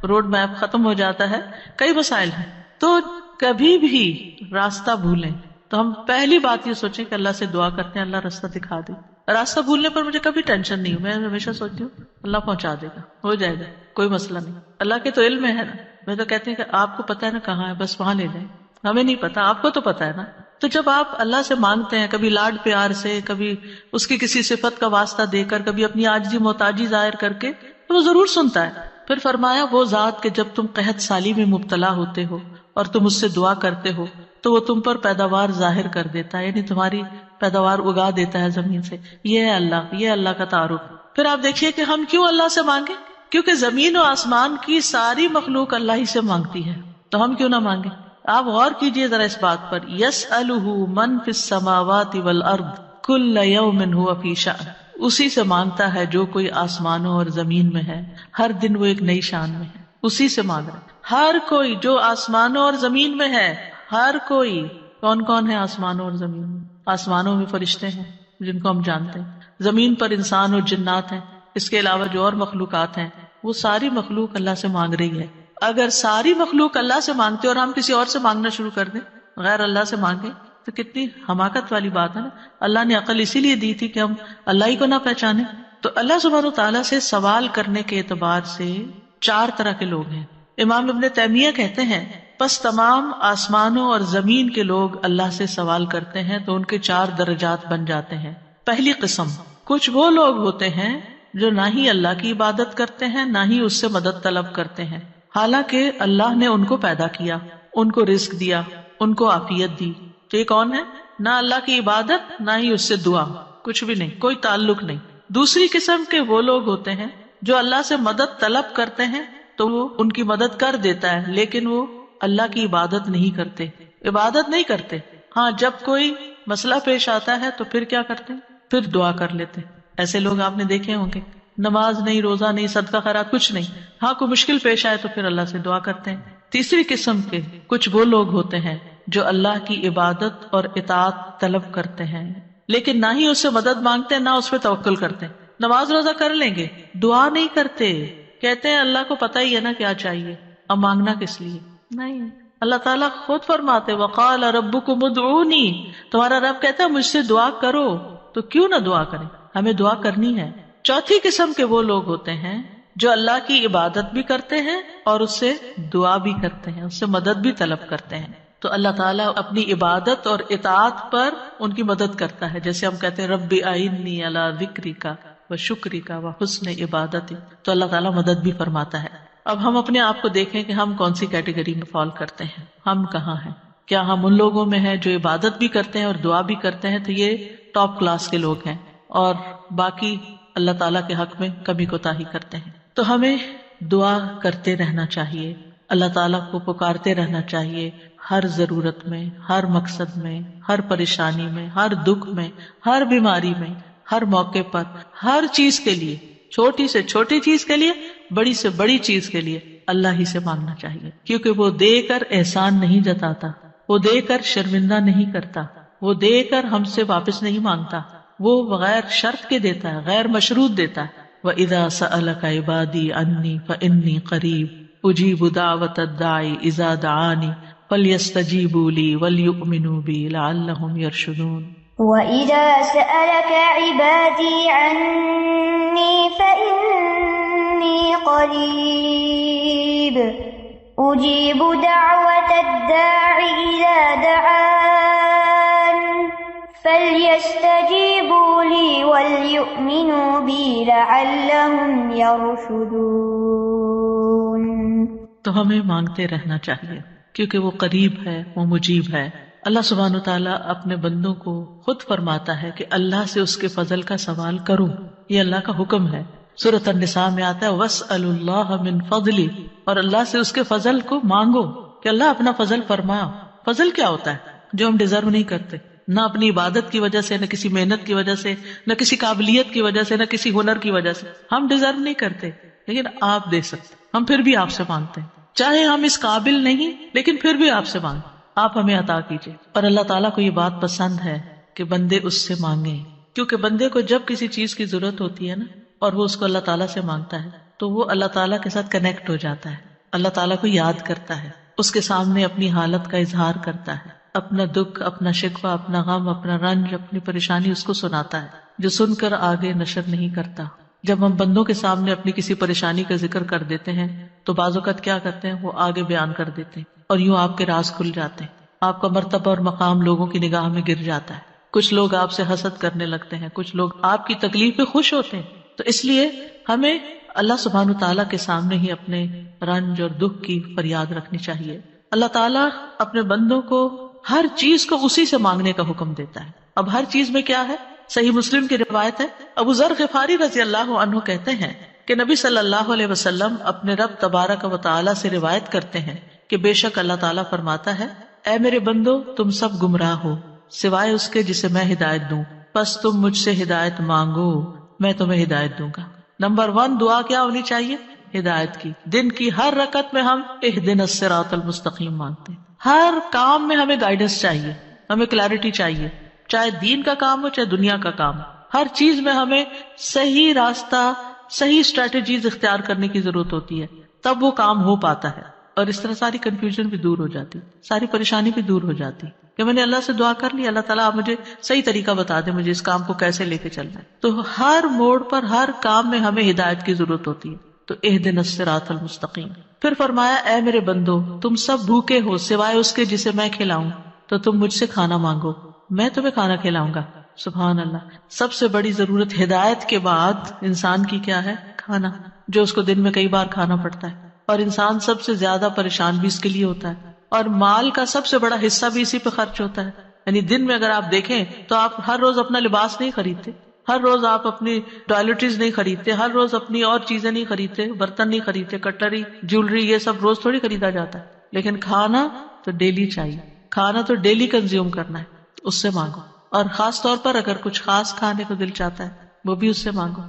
روڈ میپ ختم ہو جاتا ہے, کئی مسائل ہیں. تو کبھی بھی راستہ بھولیں تو ہم پہلی بات یہ سوچیں کہ اللہ سے دعا کرتے ہیں اللہ راستہ دکھا دے. راستہ بھولنے پر مجھے کبھی ٹینشن نہیں, میں ہمیشہ سوچتی ہوں اللہ پہنچا دے گا, ہو جائے گا, کوئی مسئلہ نہیں. اللہ کے تو علم ہے نا. میں تو کہتے ہیں کہ آپ کو پتا ہے نا کہاں ہے, بس وہاں لے جائیں. ہمیں نہیں پتا, آپ کو تو پتا ہے نا. تو جب آپ اللہ سے مانگتے ہیں, کبھی لاڈ پیار سے, کبھی اس کی کسی صفت کا واسطہ دے کر, کبھی اپنی عاجزی محتاجی ظاہر کر کے, تو وہ ضرور سنتا ہے. پھر فرمایا وہ ذات کہ جب تم قحط سالی میں مبتلا ہوتے ہو اور تم اس سے دعا کرتے ہو تو وہ تم پر پیداوار ظاہر کر دیتا ہے, یعنی تمہاری پیداوار اگا دیتا ہے زمین سے. یہ ہے اللہ, یہ اللہ کا تعارف. پھر آپ دیکھیے کہ ہم کیوں اللہ سے مانگیں, کیونکہ زمین و آسمان کی ساری مخلوق اللہ ہی سے مانگتی ہے, تو ہم کیوں نہ مانگیں. آپ غور کیجئے ذرا اس بات پر، یسألہ من فی السماوات والارض کل یوم ھو فی شأن، اسی سے مانگتا ہے جو کوئی آسمانوں اور زمین میں ہے، ہر دن وہ ایک نئی شان میں ہے، اسی سے مانگ رہا ہے ہر کوئی جو آسمانوں اور زمین میں ہے، ہر کوئی۔ کون کون ہے آسمانوں اور زمین میں؟ آسمانوں میں فرشتے ہیں جن کو ہم جانتے ہیں، زمین پر انسان اور جنات ہیں، اس کے علاوہ جو اور مخلوقات ہیں، وہ ساری مخلوق اللہ سے مانگ رہی ہے۔ اگر ساری مخلوق اللہ سے مانگتے اور ہم کسی اور سے مانگنا شروع کر دیں، غیر اللہ سے مانگیں، تو کتنی حماقت والی بات ہے نا۔ اللہ نے عقل اسی لیے دی تھی کہ ہم اللہ ہی کو نہ پہچانے۔ تو اللہ سبحانہ وتعالیٰ سے سوال کرنے کے اعتبار سے 4 طرح کے لوگ ہیں۔ امام ابن تیمیہ کہتے ہیں پس تمام آسمانوں اور زمین کے لوگ اللہ سے سوال کرتے ہیں تو ان کے 4 درجات بن جاتے ہیں۔ پہلی قسم، کچھ وہ لوگ ہوتے ہیں جو نہ ہی اللہ کی عبادت کرتے ہیں نہ ہی اس سے مدد طلب کرتے ہیں، حالانکہ اللہ نے ان کو پیدا کیا، ان کو رزق دیا، ان کو عافیت دی۔ تو یہ کون ہے؟ نہ اللہ کی عبادت نہ ہی اس سے دعا، کچھ بھی نہیں، کوئی تعلق نہیں۔ دوسری قسم کے وہ لوگ ہوتے ہیں جو اللہ سے مدد طلب کرتے ہیں تو وہ ان کی مدد کر دیتا ہے، لیکن وہ اللہ کی عبادت نہیں کرتے، عبادت نہیں کرتے۔ ہاں جب کوئی مسئلہ پیش آتا ہے تو پھر کیا کرتے ہیں؟ پھر دعا کر لیتے۔ ایسے لوگ آپ نے دیکھے ہوں گے، نماز نہیں، روزہ نہیں، صدقہ خیرات کچھ نہیں، ہاں کوئی مشکل پیش آئے تو پھر اللہ سے دعا کرتے ہیں۔ تیسری قسم کے کچھ وہ لوگ ہوتے ہیں جو اللہ کی عبادت اور اطاعت طلب کرتے ہیں، لیکن نہ ہی اس سے مدد مانگتے ہیں نہ اس پہ توکل کرتے ہیں۔ نماز روزہ کر لیں گے، دعا نہیں کرتے، کہتے ہیں اللہ کو پتہ ہی ہے نا کیا چاہیے، اب مانگنا کس لیے؟ نہیں، اللہ تعالیٰ خود فرماتے وقال ربکم ادعونی، تمہارا رب کہتا ہے مجھ سے دعا کرو، تو کیوں نہ دعا کریں، ہمیں دعا کرنی ہے۔ چوتھی قسم کے وہ لوگ ہوتے ہیں جو اللہ کی عبادت بھی کرتے ہیں اور اس سے دعا بھی کرتے ہیں، اس سے مدد بھی طلب کرتے ہیں۔ تو اللہ تعالیٰ اپنی عبادت اور اطاعت پر ان کی مدد کرتا ہے، جیسے ہم کہتے ہیں رب اعنی علی ذکرک و شکرک و حسن عبادتی، تو اللہ تعالیٰ مدد بھی فرماتا ہے۔ اب ہم اپنے آپ کو دیکھیں کہ ہم کون سی کیٹیگری میں فال کرتے ہیں، ہم کہاں ہیں؟ کیا ہم ان لوگوں میں ہیں جو عبادت بھی کرتے ہیں اور دعا بھی کرتے ہیں؟ تو یہ ٹاپ کلاس کے لوگ ہیں، اور باقی اللہ تعالیٰ کے حق میں کمی کوتاہی کرتے ہیں۔ تو ہمیں دعا کرتے رہنا چاہیے، اللہ تعالیٰ کو پکارتے رہنا چاہیے، ہر ضرورت میں، ہر مقصد میں، ہر پریشانی میں، ہر دکھ میں، ہر بیماری میں، ہر موقع پر، ہر چیز کے لیے، چھوٹی سے چھوٹی چیز کے لیے، بڑی سے بڑی چیز کے لیے اللہ ہی سے مانگنا چاہیے، کیونکہ وہ دے کر احسان نہیں جتاتا، وہ دے کر شرمندہ نہیں کرتا، وہ دے کر ہم سے واپس نہیں مانگتا، وہ بغیر شرط کے دیتا ہے، غیر مشروط دیتا ہے۔ وَإِذَا سَأَلَكَ عِبَادِي عَنِّي فَإِنِّي قَرِيبٌ أُجِيبُ دَعْوَةَ الدَّاعِ إِذَا دَعَانِ فَلْيَسْتَجِيبُوا لِي وَلْيُؤْمِنُوا بِي لَعَلَّهُمْ يَرْشُدُونَ۔
وَإِذَا سَأَلَكَ عِبَادِي عَنِّي فَإِنِّي قَرِيبٌ أُجِيبُ دَعْوَةَ الدَّاعِ إِذَا دَعَانِ فَلْيَسْتَجِيبُوا لِي وَلْيُؤْمِنُوا بِي لَعَلَّهُمْ يَرْشُدُونَ۔
تو ہمیں مانگتے رہنا چاہیے کیونکہ وہ قریب ہے، وہ مجیب ہے۔ اللہ سبحانہ وتعالیٰ اپنے بندوں کو خود فرماتا ہے کہ اللہ سے اس کے فضل کا سوال کرو، یہ اللہ کا حکم ہے۔ سورۃ النساء میں آتا ہے وَاسْأَلُوا اللَّهَ مِن فَضْلِهِ، اور اللہ سے اس کے فضل کو مانگو کہ اللہ اپنا فضل فرما۔ فضل کیا ہوتا ہے؟ جو ہم ڈیزرو نہیں کرتے، نہ اپنی عبادت کی وجہ سے، نہ کسی محنت کی وجہ سے، نہ کسی قابلیت کی وجہ سے، نہ کسی ہنر کی وجہ سے، ہم ڈیزرو نہیں کرتے، لیکن آپ دے سکتے، ہم پھر بھی آپ سے مانگتے ہیں، چاہے ہم اس قابل نہیں لیکن پھر بھی آپ سے مانگتے، آپ ہمیں عطا کیجیے۔ اور اللہ تعالیٰ کو یہ بات پسند ہے کہ بندے اس سے مانگیں، کیونکہ بندے کو جب کسی چیز کی ضرورت ہوتی ہے نا اور وہ اس کو اللہ تعالیٰ سے مانگتا ہے تو وہ اللہ تعالیٰ کے ساتھ کنیکٹ ہو جاتا ہے، اللہ تعالیٰ کو یاد کرتا ہے، اس کے سامنے اپنی حالت کا اظہار کرتا ہے، اپنا دکھ، اپنا شکوہ، اپنا غم، اپنا رنج، اپنی پریشانی اس کو سناتا ہے، جو سن کر آگے نشر نہیں کرتا۔ جب ہم بندوں کے سامنے اپنی کسی پریشانی کا ذکر کر دیتے ہیں تو بعض اوقات کیا کرتے ہیں، وہ آگے بیان کر دیتے ہیں اور یوں آپ کے راز کھل جاتے ہیں، آپ کا مرتبہ اور مقام لوگوں کی نگاہ میں گر جاتا ہے، کچھ لوگ آپ سے حسد کرنے لگتے ہیں، کچھ لوگ آپ کی تکلیف پہ خوش ہوتے ہیں۔ تو اس لیے ہمیں اللہ سبحانہ تعالیٰ کے سامنے ہی اپنے رنج اور دکھ کی فریاد رکھنی چاہیے۔ اللہ تعالیٰ اپنے بندوں کو ہر چیز کو اسی سے مانگنے کا حکم دیتا ہے۔ اب ہر چیز میں کیا ہے؟ صحیح مسلم کی روایت ہے، ابو ذر غفاری رضی اللہ عنہ کہتے ہیں کہ نبی صلی اللہ علیہ وسلم اپنے رب تبارک و تعالیٰ سے روایت کرتے ہیں کہ بے شک اللہ تعالیٰ فرماتا ہے اے میرے بندو تم سب گمراہ ہو سوائے اس کے جسے میں ہدایت دوں، پس تم مجھ سے ہدایت مانگو میں تمہیں ہدایت دوں گا۔ نمبر 1 دعا کیا ہونی چاہیے؟ ہدایت کی۔ دن کی ہر رکعت میں ہم اہدنا الصراط المستقیم مانگتے ہیں۔ ہر کام میں ہمیں گائیڈنس چاہیے، ہمیں کلیرٹی چاہیے، چاہے دین کا کام ہو چاہے دنیا کا کام ہو، ہر چیز میں ہمیں صحیح راستہ، صحیح اسٹریٹجیز اختیار کرنے کی ضرورت ہوتی ہے، تب وہ کام ہو پاتا ہے، اور اس طرح ساری کنفیوژن بھی دور ہو جاتی، ساری پریشانی بھی دور ہو جاتی کہ میں نے اللہ سے دعا کر لی، اللہ تعالیٰ آپ مجھے صحیح طریقہ بتا دیں، مجھے اس کام کو کیسے لے کے چلنا ہے۔ تو ہر موڑ پر، ہر کام میں ہمیں ہدایت کی ضرورت ہوتی ہے، تو اہدنا الصراط المستقیم۔ پھر فرمایا اے میرے بندو تم سب بھوکے ہو سوائے اس کے جسے میں کھلاؤں، تو تم مجھ سے کھانا مانگو میں تمہیں کھانا کھلاؤں گا۔ سبحان اللہ، سب سے بڑی ضرورت ہدایت کے بعد انسان کی کیا ہے؟ کھانا، جو اس کو دن میں کئی بار کھانا پڑتا ہے، اور انسان سب سے زیادہ پریشان بھی اس کے لیے ہوتا ہے، اور مال کا سب سے بڑا حصہ بھی اسی پہ خرچ ہوتا ہے۔ یعنی دن میں اگر آپ دیکھیں تو آپ ہر روز اپنا لباس نہیں خریدتے، ہر روز آپ اپنی ٹوائلٹریز نہیں خریدتے، ہر روز اپنی اور چیزیں نہیں خریدتے، برتن نہیں خریدتے، کٹلری، جیولری، یہ سب روز تھوڑی خریدا جاتا ہے، لیکن کھانا تو ڈیلی چاہیے، کھانا تو ڈیلی کنزیوم کرنا ہے، تو اس سے مانگو، اور خاص طور پر اگر کچھ خاص کھانے کو دل چاہتا ہے وہ بھی اس سے مانگو۔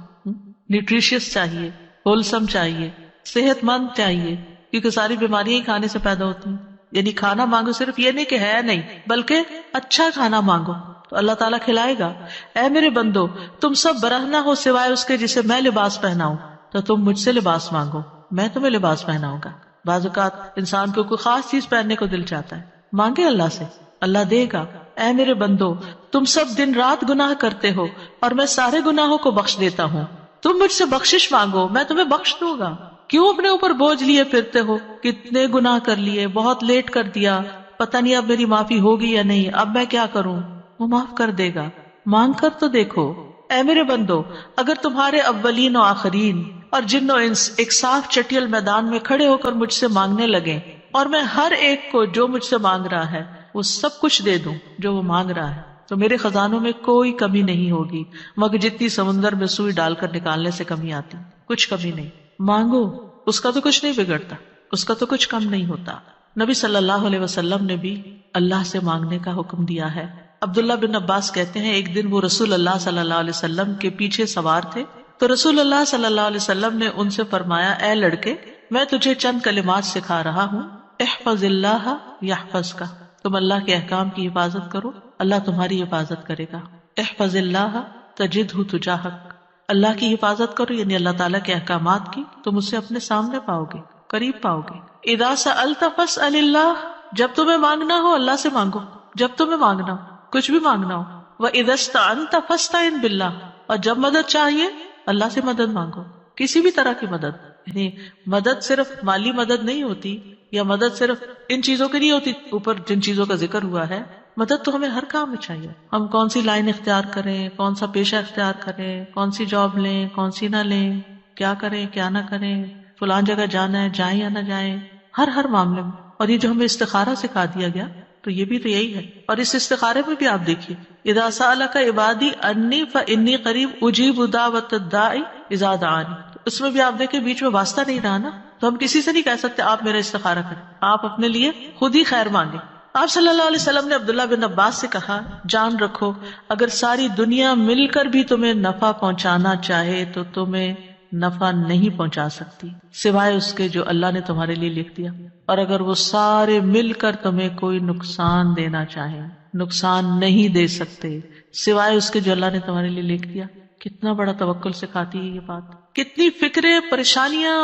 نیوٹریشیس چاہیے، ہولسم چاہیے، صحت مند چاہیے، کیونکہ ساری بیماریاں ہی کھانے سے پیدا ہوتی ہیں۔ یعنی کھانا مانگو صرف یہ نہیں کہ ہے نہیں، بلکہ اچھا کھانا مانگو تو اللہ تعالیٰ کھلائے گا۔ اے میرے بندو تم سب برہنہ ہو سوائے اس کے جسے میں لباس پہناؤں، تو تم مجھ سے لباس مانگو میں تمہیں لباس پہناؤں گا۔ بعض اوقات انسان کو کوئی خاص چیز پہننے کو دل چاہتا ہے، مانگے اللہ سے، اللہ دے گا۔ اے میرے بندو تم سب دن رات گناہ کرتے ہو اور میں سارے گناہوں کو بخش دیتا ہوں، تم مجھ سے بخشش مانگو میں تمہیں بخش دوں گا۔ کیوں اپنے اوپر بوجھ لیے پھرتے ہو؟ کتنے گناہ کر لیے، بہت لیٹ کر دیا، پتہ نہیں اب میری معافی ہوگی یا نہیں، اب میں کیا کروں؟ وہ معاف کر دے گا، مانگ کر تو دیکھو۔ اے میرے بندو اگر تمہارے اولین و آخرین اور جن و انس ایک صاف چٹیل میدان میں کھڑے ہو کر مجھ سے مانگنے لگے، اور میں ہر ایک کو جو مجھ سے مانگ رہا ہے وہ سب کچھ دے دوں جو وہ مانگ رہا ہے، تو میرے خزانوں میں کوئی کمی نہیں ہوگی مگر جتنی سمندر میں سوئی ڈال کر نکالنے سے کمی آتی، کچھ کمی نہیں۔ مانگو، اس کا تو کچھ نہیں بگڑتا، اس کا تو کچھ کم نہیں ہوتا۔ نبی صلی اللہ علیہ وسلم نے بھی اللہ سے مانگنے کا حکم دیا ہے۔ عبداللہ بن عباس کہتے ہیں ایک دن وہ رسول اللہ صلی اللہ علیہ وسلم کے پیچھے سوار تھے، تو رسول اللہ صلی اللہ علیہ وسلم نے ان سے فرمایا اے لڑکے میں تجھے چند کلمات سکھا رہا ہوں، احفظ اللہ یحفظک، تم اللہ کے احکام کی حفاظت کرو اللہ تمہاری حفاظت کرے گا۔ احفظ اللہ تجدہ تجاہک، اللہ کی حفاظت کرو یعنی اللہ تعالیٰ کے احکامات کی، تم اسے اپنے سامنے پاؤ گے، قریب پاؤ گے۔ اذا سألت فاسأل اللہ، جب تمہیں مانگنا ہو اللہ سے مانگو، جب تمہیں مانگنا ہو، کچھ بھی مانگنا ہو۔ وَإِذَا اسْتَعَنْتَ فَاسْتَعِنْ بِاللَّهِ، اور جب مدد چاہیے اللہ سے مدد مانگو، کسی بھی طرح کی مدد، یعنی مدد صرف مالی مدد نہیں ہوتی، یا مدد صرف ان چیزوں کی نہیں ہوتی اوپر جن چیزوں کا ذکر ہوا ہے، مدد تو ہمیں ہر کام میں چاہیے۔ ہم کون سی لائن اختیار کریں، کون سا پیشہ اختیار کریں، کون سی جاب لیں، کون سی نہ لیں، کیا کریں کیا نہ کریں، فلان جگہ جانا ہے جائیں یا نہ جائیں، ہر معاملے میں۔ اور یہ جو ہمیں استخارہ سکھا دیا گیا تو یہ بھی تو یہی ہے، اور اس استخارے میں بھی آپ دیکھیے اذا سألک عبادی انی فانی قریب اجیب دعوت الداعی اذا دعانی، اس میں بھی آپ دیکھیں بیچ میں واسطہ نہیں رہا نا، تو ہم کسی سے نہیں کہہ سکتے آپ میرا استخارہ کریں، آپ اپنے لیے خود ہی خیر مانگیں۔ آپ صلی اللہ علیہ وسلم نے عبداللہ بن عباس سے کہا جان رکھو اگر ساری دنیا مل کر بھی تمہیں نفع پہنچانا چاہے تو تمہیں نفع نہیں پہنچا سکتی سوائے اس کے جو اللہ نے تمہارے لیے لکھ دیا، اور اگر وہ سارے مل کر تمہیں کوئی نقصان دینا چاہے نقصان نہیں دے سکتے سوائے اس کے جو اللہ نے تمہارے لیے لکھ دیا۔ کتنا بڑا توکل سکھاتی ہے یہ بات، کتنی فکریں پریشانیاں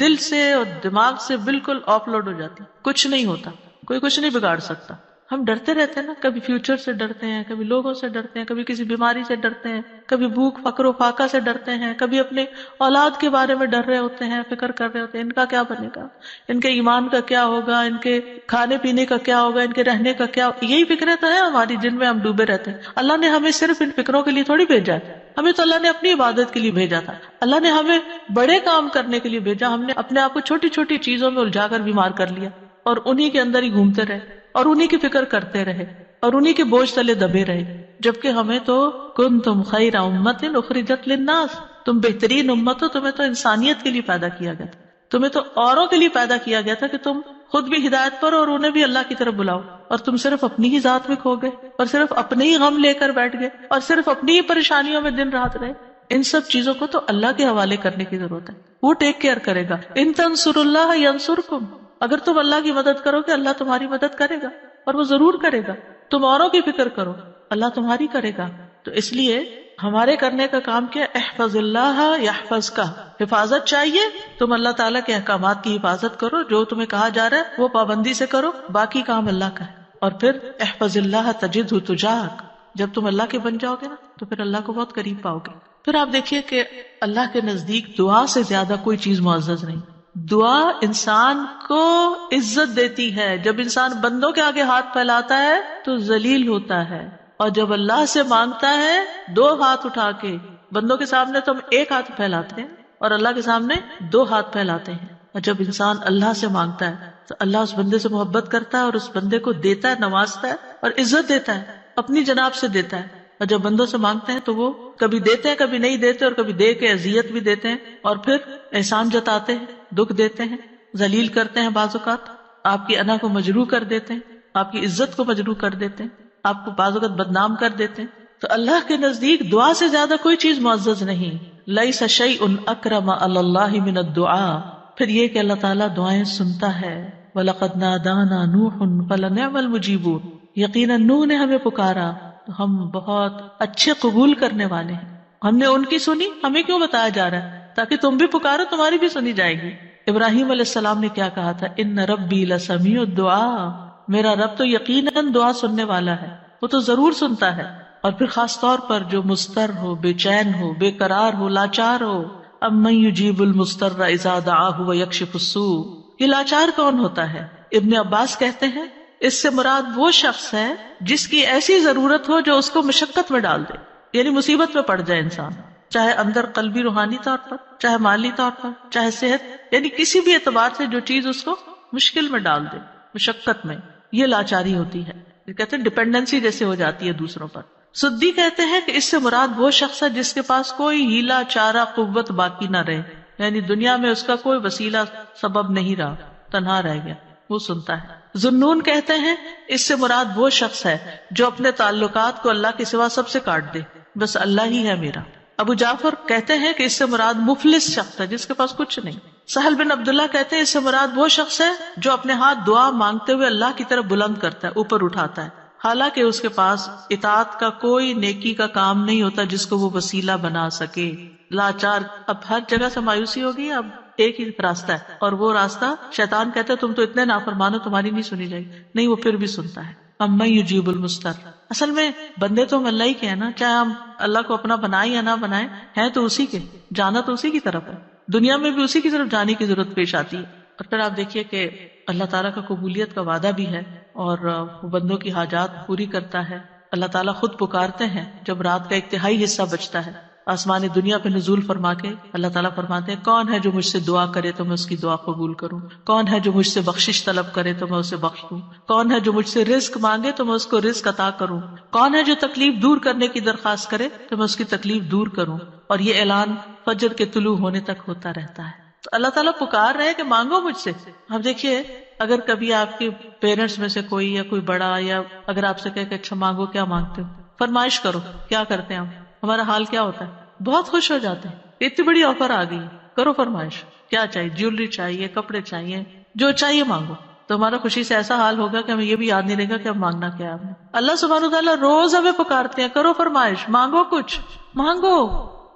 دل سے اور دماغ سے بالکل آف لوڈ ہو جاتی، کچھ نہیں ہوتا، کوئی کچھ نہیں بگاڑ سکتا۔ ہم ڈرتے رہتے ہیں نا، کبھی فیوچر سے ڈرتے ہیں، کبھی لوگوں سے ڈرتے ہیں، کبھی کسی بیماری سے ڈرتے ہیں، کبھی بھوک فقر و فاقہ سے ڈرتے ہیں، کبھی اپنے اولاد کے بارے میں ڈر رہے ہوتے ہیں، فکر کر رہے ہوتے ہیں ان کا کیا بنے گا، ان کے ایمان کا کیا ہوگا، ان کے کھانے پینے کا کیا ہوگا، ان کے رہنے کا کیا ہوگا۔ یہی فکریں تو ہیں ہماری جن میں ہم ڈوبے رہتے ہیں۔ اللہ نے ہمیں صرف ان فکروں کے لیے تھوڑی بھیجا ہے، ہمیں تو اللہ نے اپنی عبادت کے لیے بھیجا تھا، اللہ نے ہمیں بڑے کام کرنے کے لیے بھیجا، ہم نے اپنے آپ کو چھوٹی چھوٹی چیزوں میں الجھا کر بیمار کر لیا اور انہی کے اندر ہی گھومتے رہے اور انہی کی فکر کرتے رہے اور انہی کے بوجھ تلے دبے رہے، جبکہ ہمیں تو کنتم خیر امت اخرجت للناس، تم بہترین امت ہو، تمہیں تو انسانیت کے لیے پیدا کیا گیا تھا، تمہیں تو اوروں کے لیے پیدا کیا گیا تھا کہ تم خود بھی ہدایت پر اور انہیں بھی اللہ کی طرف بلاؤ، اور تم صرف اپنی ہی ذات میں کھو گئے اور صرف اپنے ہی غم لے کر بیٹھ گئے اور صرف اپنی ہی پریشانیوں میں دن رات رہے. ان سب چیزوں کو تو اللہ کے حوالے کرنے کی ضرورت ہے، وہ ٹیک کیئر کرے گا. ان تنصروا اللہ ینصرکم، اگر تم اللہ کی مدد کرو گے اللہ تمہاری مدد کرے گا، اور وہ ضرور کرے گا. تم اوروں کی فکر کرو، اللہ تمہاری کرے گا. تو اس لیے ہمارے کرنے کا کام کیا؟ احفظ اللہ یحفظ کا، حفاظت چاہیے. تم اللہ تعالیٰ کے احکامات کی حفاظت کرو، جو تمہیں کہا جا رہا ہے وہ پابندی سے کرو، باقی کام اللہ کا ہے. اور پھر احفظ اللہ تجدہ تجاہک، جب تم اللہ کے بن جاؤ گے نا تو پھر اللہ کو بہت قریب پاؤ گے. پھر آپ دیکھیے کہ اللہ کے نزدیک دعا سے زیادہ کوئی چیز معزز نہیں. دعا انسان کو عزت دیتی ہے. جب انسان بندوں کے آگے ہاتھ پھیلاتا ہے تو ذلیل ہوتا ہے، اور جب اللہ سے مانگتا ہے 2 ہاتھ اٹھا کے، بندوں کے سامنے تو ہم 1 ہاتھ پھیلاتے ہیں اور اللہ کے سامنے 2 ہاتھ پھیلاتے ہیں. اور جب انسان اللہ سے مانگتا ہے تو اللہ اس بندے سے محبت کرتا ہے اور اس بندے کو دیتا ہے، نوازتا ہے اور عزت دیتا ہے، اپنی جناب سے دیتا ہے. اور جب بندوں سے مانگتے ہیں تو وہ کبھی دیتے ہیں کبھی نہیں دیتے، اور کبھی دے کے اذیت بھی دیتے ہیں، اور پھر احسان جتاتے ہیں، دکھ دیتے ہیں، ذلیل کرتے ہیں. بعض اوقات آپ کی انا کو مجروح کر دیتے ہیں، آپ کی عزت کو مجروح کر دیتے ہیں، آپ کو بعض اوقات بدنام کر دیتے ہیں. تو اللہ کے نزدیک دعا سے زیادہ کوئی چیز معزز نہیں. لیس شیء اکرم علی اللہ من الدعاء. پھر یہ کہ اللہ تعالیٰ دعائیں سنتا ہے. وَلَقَدْ نَادَانَا نُوحٌ فَلَنِعْمَ الْمُجِيبُونَ. یقیناً نوح نے ہمیں پکارا تو ہم بہت اچھے قبول کرنے والے ہیں. ہم نے ان کی سنی، ہمیں کیوں بتایا جا رہا ہے؟ تاکہ تم بھی پکارو، تمہاری بھی سنی جائے گی. ابراہیم علیہ السلام نے کیا کہا تھا؟ ان ربی لسمیع الدعاء. میرا رب تو یقیناً دعا سننے والا ہے، وہ تو ضرور سنتا ہے. اور پھر خاص طور پر جو مضطر ہو، بے چین ہو، بے قرار ہو، لاچار ہو. امن یجیب المضطر اذا دعاہ ویکشف السوء. یہ لاچار کون ہوتا ہے؟ ابن عباس کہتے ہیں اس سے مراد وہ شخص ہے جس کی ایسی ضرورت ہو جو اس کو مشقت میں ڈال دے، یعنی مصیبت میں پڑ جائے انسان، چاہے اندر قلبی روحانی طور پر، چاہے مالی طور پر، چاہے صحت، یعنی کسی بھی اعتبار سے جو چیز اس کو مشکل میں ڈال دے، مشقت میں. یہ لاچاری ہوتی ہے. یہ کہتے ہیں ڈپینڈنسی جیسے ہو جاتی ہے دوسروں پر. سدی کہتے ہیں کہ اس سے مراد وہ شخص ہے جس کے پاس کوئی ہیلا چارہ قوت باقی نہ رہے، یعنی دنیا میں اس کا کوئی وسیلہ سبب نہیں رہا، تنہا رہ گیا، وہ سنتا ہے. ذنون کہتے ہیں اس سے مراد وہ شخص ہے جو اپنے تعلقات کو اللہ کے سوا سب سے کاٹ دے، بس اللہ ہی ہے میرا. ابو جعفر کہتے ہیں کہ اس سے مراد مفلس شخص ہے جس کے پاس کچھ نہیں. سہل بن عبداللہ کہتے ہیں اس سے مراد وہ شخص ہے جو اپنے ہاتھ دعا مانگتے ہوئے اللہ کی طرف بلند کرتا ہے، اوپر اٹھاتا ہے، حالانکہ اس کے پاس اطاعت کا کوئی نیکی کا کام نہیں ہوتا جس کو وہ وسیلہ بنا سکے. لاچار. اب ہر جگہ سے مایوسی ہوگی، اب ایک ہی راستہ ہے، اور وہ راستہ شیطان کہتا ہے تم تو اتنے نافرمانو، تمہاری نہیں سنی جائے گی. نہیں، وہ پھر بھی سنتا ہے. امن یجیب المضطر. اصل میں بندے تو ہم اللہ ہی کے ہیں نا، چاہے ہم اللہ کو اپنا بنائیں یا نہ بنائیں، ہیں تو اسی کے، جانا تو اسی کی طرف ہے، دنیا میں بھی اسی کی طرف جانے کی ضرورت پیش آتی ہے. اور پھر آپ دیکھیے کہ اللہ تعالیٰ کا قبولیت کا وعدہ بھی ہے، اور وہ بندوں کی حاجات پوری کرتا ہے. اللہ تعالیٰ خود پکارتے ہیں جب رات کا 1/3 حصہ بچتا ہے، آسمان دنیا پہ نزول فرما کے اللہ تعالیٰ فرماتے ہیں کون ہے جو مجھ سے دعا کرے تو میں اس کی دعا قبول کروں، کون ہے جو مجھ سے بخشش طلب کرے تو میں اسے بخش دوں، کون ہے جو مجھ سے رزق مانگے تو میں اس کو رزق عطا کروں، کون ہے جو تکلیف دور کرنے کی درخواست کرے تو میں اس کی تکلیف دور کروں. اور یہ اعلان فجر کے طلوع ہونے تک ہوتا رہتا ہے. تو اللہ تعالیٰ پکار رہے کہ مانگو مجھ سے. اب دیکھیے اگر کبھی آپ کے پیرنٹس میں سے کوئی یا کوئی بڑا یا اگر آپ سے کہے کہ اچھا مانگو، کیا مانگتے ہو، فرمائش کرو، کیا کرتے ہیں ہمارا حال کیا ہوتا ہے؟ بہت خوش ہو جاتے ہیں، اتنی بڑی آفر آ گئی، کرو فرمائش، کیا چاہیے، جیولری چاہیے، کپڑے چاہیے، جو چاہیے مانگو. تو ہمارا خوشی سے ایسا حال ہوگا کہ ہمیں یہ بھی یاد نہیں رہے گا کہ اب مانگنا کیا ہے ہم نے. اللہ سبحانہ وتعالیٰ روز ہمیں پکارتے ہیں کرو فرمائش، مانگو، کچھ مانگو،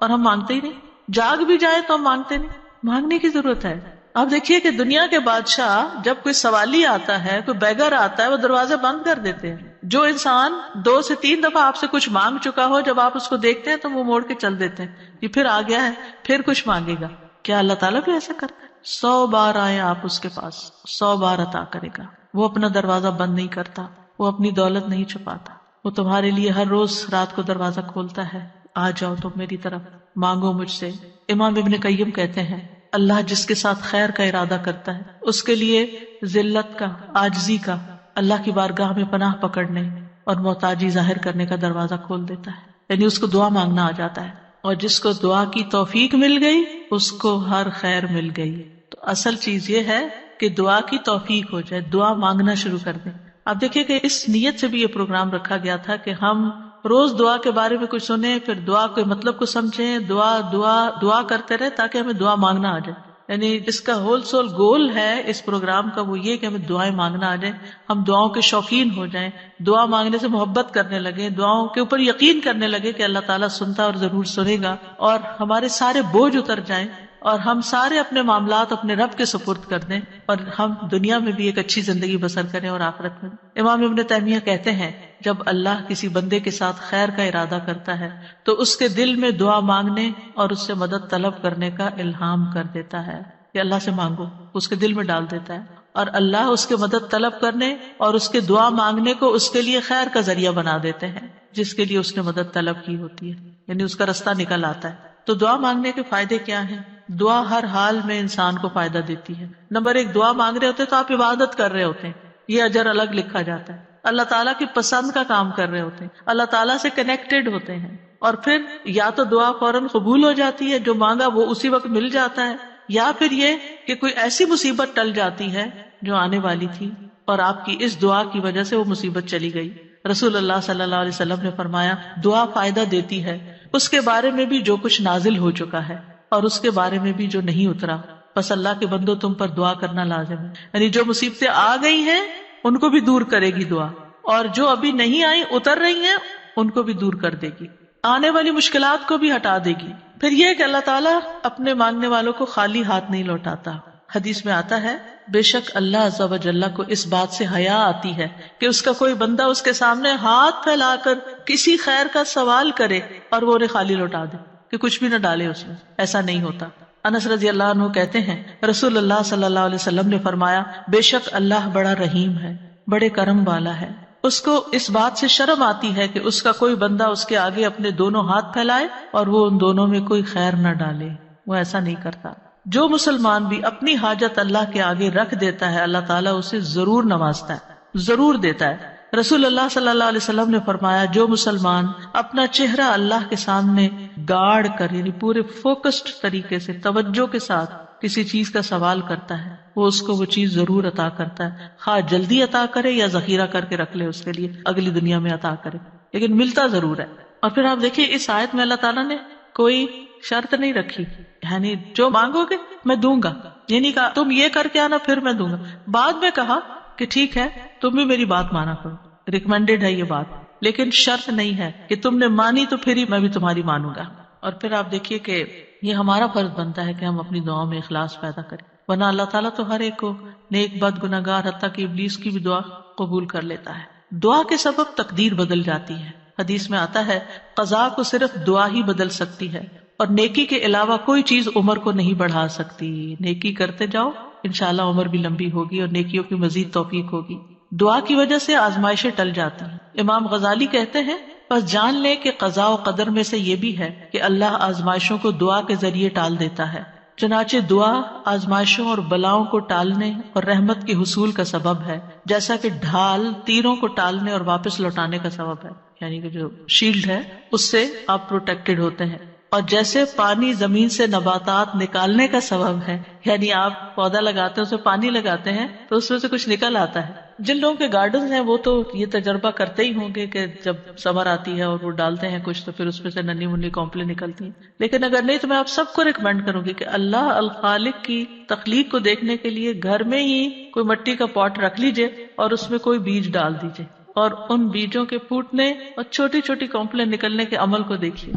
اور ہم مانگتے ہی نہیں. جاگ بھی جائے تو ہم مانگتے نہیں. مانگنے کی ضرورت ہے. اب دیکھیے کہ دنیا کے بادشاہ جب کوئی سوالی آتا ہے، کوئی بیگر آتا ہے، وہ دروازے بند کر دیتے ہیں. جو انسان 2 سے 3 دفعہ آپ سے کچھ مانگ چکا ہو، جب آپ اس کو دیکھتے ہیں تو وہ موڑ کے چل دیتے ہیں، یہ پھر آ گیا ہے، پھر کچھ مانگے گا. کیا اللہ تعالیٰ بھی ایسا کرتا ہے؟ 100 بار آئے آپ اس کے پاس، 100 بار عطا کرے گا. وہ اپنا دروازہ بند نہیں کرتا، وہ اپنی دولت نہیں چھپاتا، وہ تمہارے لیے ہر روز رات کو دروازہ کھولتا ہے. آ جاؤ تم میری طرف، مانگو مجھ سے. امام ابن قیم کہتے ہیں اللہ جس کے ساتھ خیر کا ارادہ کرتا ہے اس کے لیے ذلت کا، عاجزی کا، اللہ کی بارگاہ میں پناہ پکڑنے اور محتاجی ظاہر کرنے کا دروازہ کھول دیتا ہے. یعنی اس کو دعا مانگنا آ جاتا ہے، اور جس کو دعا کی توفیق مل گئی اس کو ہر خیر مل گئی. تو اصل چیز یہ ہے کہ دعا کی توفیق ہو جائے، دعا مانگنا شروع کر دیں. آپ دیکھیں کہ اس نیت سے بھی یہ پروگرام رکھا گیا تھا کہ ہم روز دعا کے بارے میں کچھ سنیں، پھر دعا کے مطلب کو سمجھیں، دعا دعا دعا کرتے رہے تاکہ ہمیں دعا مانگنا آ جائے. یعنی جس کا ہول سول گول ہے اس پروگرام کا وہ یہ کہ ہمیں دعائیں مانگنا آ جائیں، ہم دعاؤں کے شوقین ہو جائیں، دعا مانگنے سے محبت کرنے لگیں، دعاؤں کے اوپر یقین کرنے لگے کہ اللہ تعالیٰ سنتا اور ضرور سنے گا، اور ہمارے سارے بوجھ اتر جائیں اور ہم سارے اپنے معاملات اپنے رب کے سپرد کر دیں، اور ہم دنیا میں بھی ایک اچھی زندگی بسر کریں اور آخرت میں. امام ابن تیمیہ کہتے ہیں جب اللہ کسی بندے کے ساتھ خیر کا ارادہ کرتا ہے تو اس کے دل میں دعا مانگنے اور اس سے مدد طلب کرنے کا الہام کر دیتا ہے کہ اللہ سے مانگو، اس کے دل میں ڈال دیتا ہے، اور اللہ اس کے مدد طلب کرنے اور اس کے دعا مانگنے کو اس کے لیے خیر کا ذریعہ بنا دیتے ہیں جس کے لیے اس نے مدد طلب کی ہوتی ہے، یعنی اس کا رستہ نکل آتا ہے. تو دعا مانگنے کے فائدے کیا ہیں؟ دعا ہر حال میں انسان کو فائدہ دیتی ہے. نمبر 1، دعا مانگ رہے ہوتے تو آپ عبادت کر رہے ہوتے ہیں، یہ اجر الگ لکھا جاتا ہے. اللہ تعالیٰ کی پسند کا کام کر رہے ہوتے ہیں، اللہ تعالیٰ سے کنیکٹڈ ہوتے ہیں، اور پھر یا تو دعا فوراً قبول ہو جاتی ہے، جو مانگا وہ اسی وقت مل جاتا ہے، یا پھر یہ کہ کوئی ایسی مصیبت ٹل جاتی ہے جو آنے والی تھی اور آپ کی اس دعا کی وجہ سے وہ مصیبت چلی گئی. رسول اللہ صلی اللہ علیہ وسلم نے فرمایا دعا فائدہ دیتی ہے اس کے بارے میں بھی جو کچھ نازل ہو چکا ہے اور اس کے بارے میں بھی جو نہیں اترا. بس اللہ کے بندوں تم پر دعا کرنا لازم ہے، یعنی جو مصیبتیں آ گئی ہیں ان کو بھی دور کرے گی دعا، اور جو ابھی نہیں آئی اتر رہی ہیں ان کو بھی دور کر دے گی، آنے والی مشکلات کو بھی ہٹا دے گی. پھر یہ کہ اللہ تعالیٰ اپنے مانگنے والوں کو خالی ہاتھ نہیں لوٹاتا. حدیث میں آتا ہے بے شک اللہ عز و جل کو اس بات سے حیا آتی ہے کہ اس کا کوئی بندہ اس کے سامنے ہاتھ پھیلا کر کسی خیر کا سوال کرے اور وہ انہیں خالی لوٹا دے، کہ کچھ بھی نہ ڈالے اس میں. ایسا نہیں ہوتا. انس رضی اللہ عنہ کہتے ہیں رسول اللہ صلی اللہ علیہ وسلم نے فرمایا بے شک اللہ بڑا رحیم ہے، بڑے کرم والا ہے. اس کو اس بات سے شرم آتی ہے کہ اس کا کوئی بندہ اس کے آگے اپنے دونوں ہاتھ پھیلائے اور وہ ان دونوں میں کوئی خیر نہ ڈالے. وہ ایسا نہیں کرتا. جو مسلمان بھی اپنی حاجت اللہ کے آگے رکھ دیتا ہے اللہ تعالیٰ اسے ضرور نوازتا ہے، ضرور دیتا ہے. رسول اللہ صلی اللہ علیہ وسلم نے فرمایا جو مسلمان اپنا چہرہ اللہ کے سامنے گاڑ کر، یعنی پورے فوکسڈ طریقے سے توجہ کے ساتھ کسی چیز کا سوال کرتا ہے وہ اس کو وہ چیز ضرور عطا کرتا ہے، خواہ جلدی عطا کرے یا ذخیرہ کر کے رکھ لے اس کے لیے اگلی دنیا میں عطا کرے، لیکن ملتا ضرور ہے. اور پھر آپ دیکھیے اس آیت میں اللہ تعالیٰ نے کوئی شرط نہیں رکھی، یعنی جو مانگو گے میں دوں گا، یہ نہیں کہا تم یہ کر کے آنا پھر میں دوں گا. بعد میں کہا کہ ٹھیک ہے تم بھی میری بات مانا کرو، ریکمینڈیڈ ہے یہ بات، لیکن شرط نہیں ہے کہ تم نے مانی تو پھر ہی میں بھی تمہاری مانوں گا. اور پھر آپ دیکھیے کہ یہ ہمارا فرض بنتا ہے کہ ہم اپنی دعاؤں میں اخلاص پیدا کریں، ورنہ اللہ تعالیٰ تو ہر ایک کو نیک بد گناہگار حتیٰ کہ ابلیس کی بھی دعا قبول کر لیتا ہے. دعا کے سبب تقدیر بدل جاتی ہے. حدیث میں آتا ہے قضا کو صرف دعا ہی بدل سکتی ہے اور نیکی کے علاوہ کوئی چیز عمر کو نہیں بڑھا سکتی. نیکی کرتے جاؤ انشاءاللہ عمر بھی لمبی ہوگی اور نیکیوں کی مزید توفیق ہوگی. دعا کی وجہ سے آزمائشیں ٹل جاتی ہیں. امام غزالی کہتے ہیں بس جان لے کہ قضاء و قدر میں سے یہ بھی ہے کہ اللہ آزمائشوں کو دعا کے ذریعے ٹال دیتا ہے. چنانچہ دعا آزمائشوں اور بلاؤں کو ٹالنے اور رحمت کے حصول کا سبب ہے، جیسا کہ ڈھال تیروں کو ٹالنے اور واپس لوٹانے کا سبب ہے، یعنی کہ جو شیلڈ ہے اس سے آپ پروٹیکٹڈ ہوتے ہیں. اور جیسے پانی زمین سے نباتات نکالنے کا سبب ہے، یعنی آپ پودا لگاتے ہیں اسے پانی لگاتے ہیں تو اس میں سے کچھ نکل آتا ہے. جن لوگوں کے گارڈنز ہیں وہ تو یہ تجربہ کرتے ہی ہوں گے کہ جب سمر آتی ہے اور وہ ڈالتے ہیں کچھ تو پھر اس میں سے ننھی منی کونپلیں نکلتی ہیں. لیکن اگر نہیں تو میں آپ سب کو ریکمینڈ کروں گی کہ اللہ الخالق کی تخلیق کو دیکھنے کے لیے گھر میں ہی کوئی مٹی کا پاٹ رکھ لیجئے اور اس میں کوئی بیج ڈال دیجئے اور ان بیجوں کے پھوٹنے اور چھوٹی چھوٹی کونپلیں نکلنے کے عمل کو دیکھیے.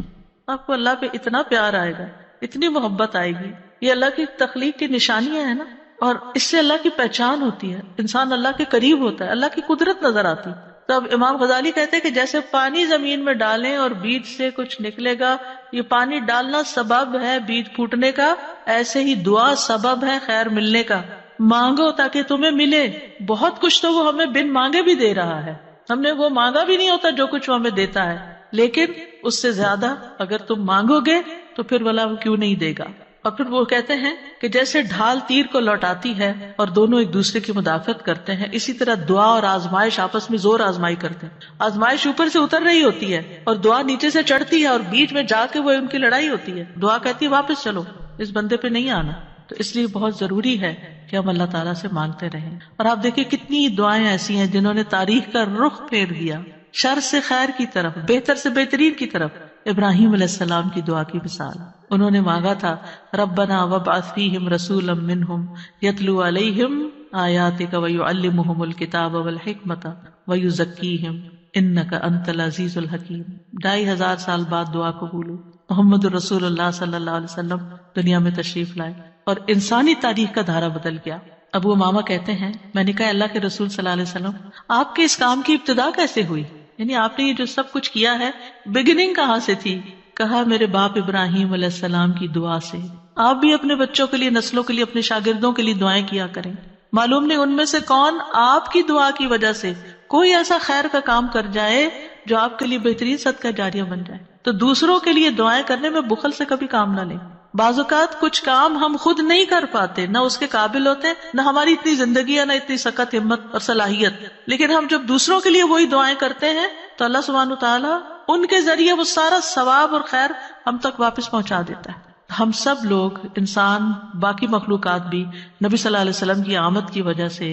آپ کو اللہ پہ اتنا پیار آئے گا، اتنی محبت آئے گی. یہ اللہ کی تخلیق کی نشانیاں ہیں نا، اور اس سے اللہ کی پہچان ہوتی ہے، انسان اللہ کے قریب ہوتا ہے، اللہ کی قدرت نظر آتی. تب امام غزالی کہتے ہیں کہ جیسے پانی زمین میں ڈالیں اور بیج سے کچھ نکلے گا، یہ پانی ڈالنا سبب ہے بیج پھوٹنے کا، ایسے ہی دعا سبب ہے خیر ملنے کا. مانگو تاکہ تمہیں ملے. بہت کچھ تو وہ ہمیں بن مانگے بھی دے رہا ہے، ہم نے وہ مانگا بھی نہیں ہوتا جو کچھ وہ ہمیں دیتا ہے، لیکن اس سے زیادہ اگر تم مانگو گے تو پھر والا وہ کیوں نہیں دے گا. اور پھر وہ کہتے ہیں کہ جیسے ڈھال تیر کو لوٹاتی ہے اور دونوں ایک دوسرے کی مدافعت کرتے ہیں، اسی طرح دعا اور آزمائش آپس میں زور آزمائی کرتے ہیں. آزمائش اوپر سے اتر رہی ہوتی ہے اور دعا نیچے سے چڑھتی ہے اور بیچ میں جا کے وہ ان کی لڑائی ہوتی ہے. دعا کہتی ہے واپس چلو، اس بندے پہ نہیں آنا، تو اس لیے بہت ضروری ہے کہ ہم اللہ تعالیٰ سے مانگتے رہیں. اور آپ دیکھیں کتنی دعائیں ایسی ہیں جنہوں نے تاریخ کا رخ پھیر دیا، شر سے خیر کی طرف، بہتر سے بہترین کی طرف. ابراہیم علیہ السلام کی دعا کی مثال، انہوں نے مانگا تھا ربنا وابعث فیہم رسولا منہم یتلو علیہم آیاتک ویعلمہم الکتاب والحکمت ویزکیہم انک انت العزیز الحکیم. 2500 سال بعد دعا قبول ہوئی. محمد رسول اللہ صلی اللہ علیہ وسلم دنیا میں تشریف لائے اور انسانی تاریخ کا دھارا بدل گیا. ابو امامہ کہتے ہیں میں نے کہا اللہ کے رسول صلی اللہ علیہ وسلم آپ کے اس کام کی ابتدا کیسے ہوئی؟ یعنی آپ نے یہ جو سب کچھ کیا ہے بگننگ کہاں سے تھی؟ کہا میرے باپ ابراہیم علیہ السلام کی دعا سے. آپ بھی اپنے بچوں کے لیے، نسلوں کے لیے، اپنے شاگردوں کے لیے دعائیں کیا کریں. معلوم نہیں ان میں سے کون آپ کی دعا کی وجہ سے کوئی ایسا خیر کا کام کر جائے جو آپ کے لیے بہترین صدقہ جاریہ بن جائے. تو دوسروں کے لیے دعائیں کرنے میں بخل سے کبھی کام نہ لیں. بعض اوقات کچھ کام ہم خود نہیں کر پاتے، نہ اس کے قابل ہوتے، نہ ہماری اتنی زندگی ہے، نہ اتنی سخت ہمت اور صلاحیت، لیکن ہم جب دوسروں کے لیے وہی دعائیں کرتے ہیں تو اللہ سبحانہ وتعالیٰ ان کے ذریعے وہ سارا ثواب اور خیر ہم تک واپس پہنچا دیتا ہے. ہم سب لوگ، انسان، باقی مخلوقات بھی نبی صلی اللہ علیہ وسلم کی آمد کی وجہ سے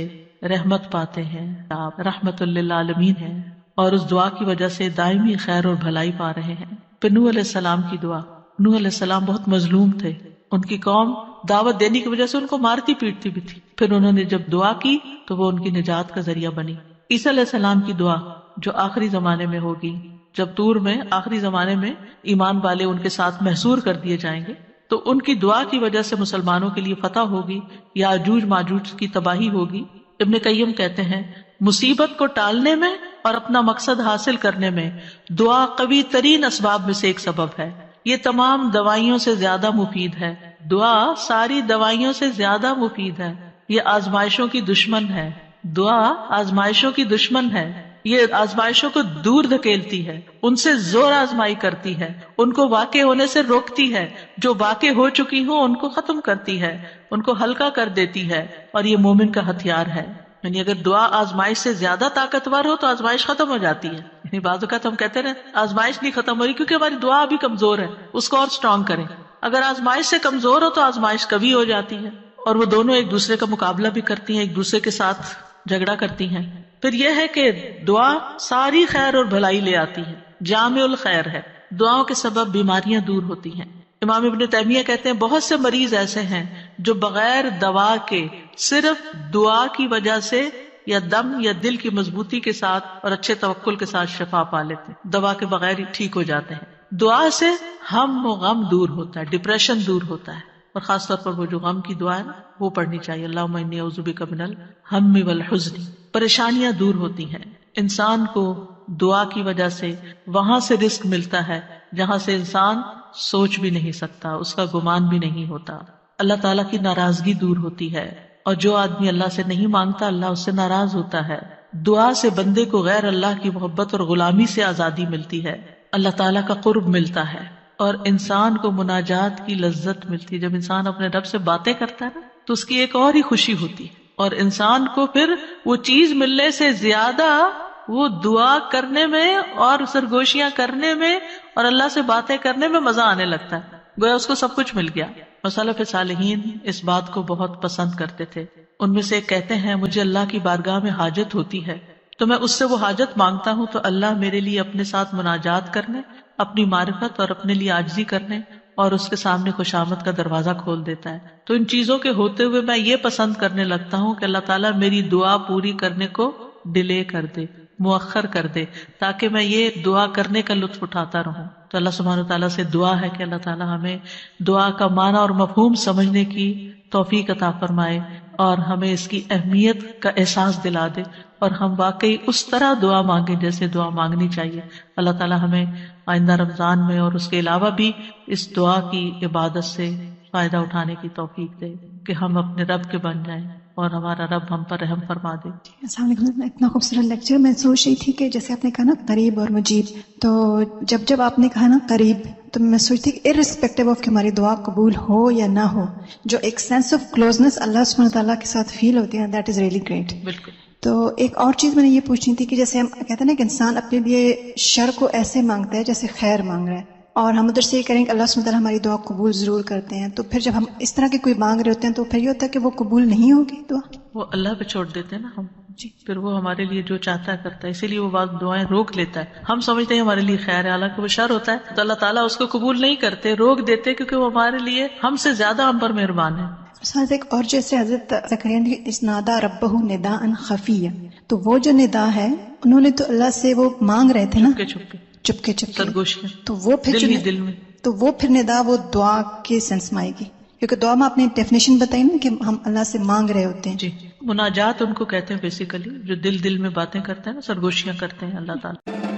رحمت پاتے ہیں. آپ رحمت للعالمین ہیں اور اس دعا کی وجہ سے دائمی خیر اور بھلائی پا رہے ہیں. پھر نوح علیہ السلام کی دعا. نوح علیہ السلام بہت مظلوم تھے، ان کی قوم دعوت دینے کی وجہ سے ان کو مارتی پیٹتی بھی تھی. پھر انہوں نے جب دعا کی تو وہ ان کی نجات کا ذریعہ بنی. عیسیٰ علیہ السلام کی دعا جو آخری زمانے میں ہوگی، جب طور میں آخری زمانے میں ایمان والے ان کے ساتھ محصور کر دیے جائیں گے تو ان کی دعا کی وجہ سے مسلمانوں کے لیے فتح ہوگی، یاجوج ماجوج کی تباہی ہوگی. ابن قیم کہتے ہیں مصیبت کو ٹالنے میں اور اپنا مقصد حاصل کرنے میں دعا قوی ترین اسباب میں سے ایک سبب ہے. یہ تمام دوائیوں سے زیادہ مفید ہے. دعا ساری دوائیوں سے زیادہ مفید ہے. یہ آزمائشوں کی دشمن ہے. دعا آزمائشوں کی دشمن ہے. یہ آزمائشوں کو دور دھکیلتی ہے، ان سے زور آزمائی کرتی ہے، ان کو واقع ہونے سے روکتی ہے، جو واقع ہو چکی ہوں ان کو ختم کرتی ہے، ان کو ہلکا کر دیتی ہے، اور یہ مومن کا ہتھیار ہے. یعنی اگر دعا آزمائش سے زیادہ طاقتور ہو تو آزمائش ختم ہو جاتی ہے. یعنی بعض اوقات ہم کہتے ہیں آزمائش نہیں ختم ہو رہی کیونکہ ہماری دعا ابھی کمزور ہے، اس کو اور اسٹرانگ کریں. اگر آزمائش سے کمزور ہو تو آزمائش کبھی ہو جاتی ہے، اور وہ دونوں ایک دوسرے کا مقابلہ بھی کرتی ہیں، ایک دوسرے کے ساتھ جھگڑا کرتی ہیں. پھر یہ ہے کہ دعا ساری خیر اور بھلائی لے آتی ہے، جامع الخیر ہے. دعاؤں کے سبب بیماریاں دور ہوتی ہیں. امام ابن تیمیہ کہتے ہیں بہت سے مریض ایسے ہیں جو بغیر دوا کے صرف دعا کی وجہ سے یا دم یا دل کی مضبوطی کے ساتھ اور اچھے توکل کے ساتھ شفا پا لیتے ہیں، دوا کے بغیر ہی ٹھیک ہو جاتے ہیں. دعا سے ہم و غم دور ہوتا ہے، ڈپریشن دور ہوتا ہے، اور خاص طور پر وہ جو غم کی دعا ہے نا وہ پڑھنی چاہیے. اللہم انی اعوذ بک من الہم والحزن. پریشانیاں دور ہوتی ہیں. انسان کو دعا کی وجہ سے وہاں سے رزق ملتا ہے جہاں سے انسان سوچ بھی نہیں سکتا، اس کا گمان بھی نہیں ہوتا. اللہ تعالیٰ کی ناراضگی دور ہوتی ہے، اور جو آدمی اللہ سے نہیں مانگتا اللہ اس سے ناراض ہوتا ہے. دعا سے بندے کو غیر اللہ کی محبت اور غلامی سے آزادی ملتی ہے، اللہ تعالیٰ کا قرب ملتا ہے، اور انسان کو مناجات کی لذت ملتی ہے. جب انسان اپنے رب سے باتیں کرتا ہے نا تو اس کی ایک اور ہی خوشی ہوتی ہے، اور انسان کو پھر وہ چیز ملنے سے زیادہ وہ دعا کرنے میں اور سرگوشیاں کرنے میں اور اللہ سے باتیں کرنے میں مزہ آنے لگتا ہے، گویا اس کو سب کچھ مل گیا. سلف صالحین اس بات کو بہت پسند کرتے تھے. ان میں سے ایک کہتے ہیں مجھے اللہ کی بارگاہ میں حاجت ہوتی ہے تو میں اس سے وہ حاجت مانگتا ہوں تو اللہ میرے لیے اپنے ساتھ مناجات کرنے، اپنی معرفت اور اپنے لیے عاجزی کرنے اور اس کے سامنے خوشامد کا دروازہ کھول دیتا ہے. تو ان چیزوں کے ہوتے ہوئے میں یہ پسند کرنے لگتا ہوں کہ اللہ تعالیٰ میری دعا پوری کرنے کو ڈیلے کر دے، مؤخر کر دے، تاکہ میں یہ دعا کرنے کا لطف اٹھاتا رہوں. تو اللہ سبحانہ تعالیٰ سے دعا ہے کہ اللہ تعالیٰ ہمیں دعا کا معنی اور مفہوم سمجھنے کی توفیق عطا فرمائے اور ہمیں اس کی اہمیت کا احساس دلا دے، اور ہم واقعی اس طرح دعا مانگیں جیسے دعا مانگنی چاہیے. اللہ تعالیٰ ہمیں آئندہ رمضان میں اور اس کے علاوہ بھی اس دعا کی عبادت سے فائدہ اٹھانے کی توفیق دے کہ ہم اپنے رب کے بن جائیں اور ہمارا رب ہم پر رحم فرما دے.
السلام علیکم. اتنا خوبصورت لیکچر. میں سوچ رہی تھی کہ جیسے آپ نے کہا نا قریب اور مجیب، تو جب آپ نے کہا نا قریب تو میں سوچتی کہ ارسپیکٹو آف کہ ہماری دعا قبول ہو یا نہ ہو، جو ایک سینس آف کلوزنس اللہ سبحانہ تعالیٰ کے ساتھ فیل ہوتی ہے، دیٹ از ریئلی گریٹ.
بالکل.
تو ایک اور چیز میں نے یہ پوچھنی تھی کہ جیسے ہم کہتے ہیں نا کہ انسان اپنے لیے شر کو ایسے مانگتا ہے جیسے خیر مانگ رہا ہے. اور ہم ادھر سے یہ کریں کہ اللہ سبحانہ وتعالیٰ ہماری دعا قبول ضرور کرتے ہیں، تو پھر جب ہم اس طرح کی کوئی مانگ رہے ہوتے ہیں تو پھر یہ ہوتا ہے کہ وہ قبول نہیں ہوگی دعا.
وہ اللہ پہ چھوڑ دیتے ہیں نا ہم جی، پھر وہ ہمارے لیے جو چاہتا ہے کرتا ہے، اسی لیے وہ بعض دعائیں روک لیتا ہے. ہم سمجھتے ہیں ہمارے لیے خیر ہے، حالانکہ وہ شر ہوتا ہے، تو اللہ تعالیٰ اس کو قبول نہیں کرتے، روک دیتے، کیونکہ وہ ہمارے لیے ہم سے زیادہ ہم پر مہربان ہے.
ساتھ ایک اور جیسے حضرت زکریا نے اسنادا ربہ نداء خفیہ، تو وہ جو ندا ہے انہوں نے تو اللہ سے وہ مانگ رہے تھے نا
چھپکے چھپکے
چپکے چپکے،
سرگوشیاں،
تو وہ پھر
دل ہی دل میں.
تو وہ پھر ندا وہ دعا کے سینس میں آئے گی، کیونکہ دعا میں اپنی ڈیفینیشن بتائی نا کہ ہم اللہ سے مانگ رہے ہوتے ہیں.
جی، مناجات ان کو کہتے ہیں بیسیکلی، جو دل دل میں باتیں کرتے ہیں نا، سرگوشیاں کرتے ہیں اللہ تعالیٰ.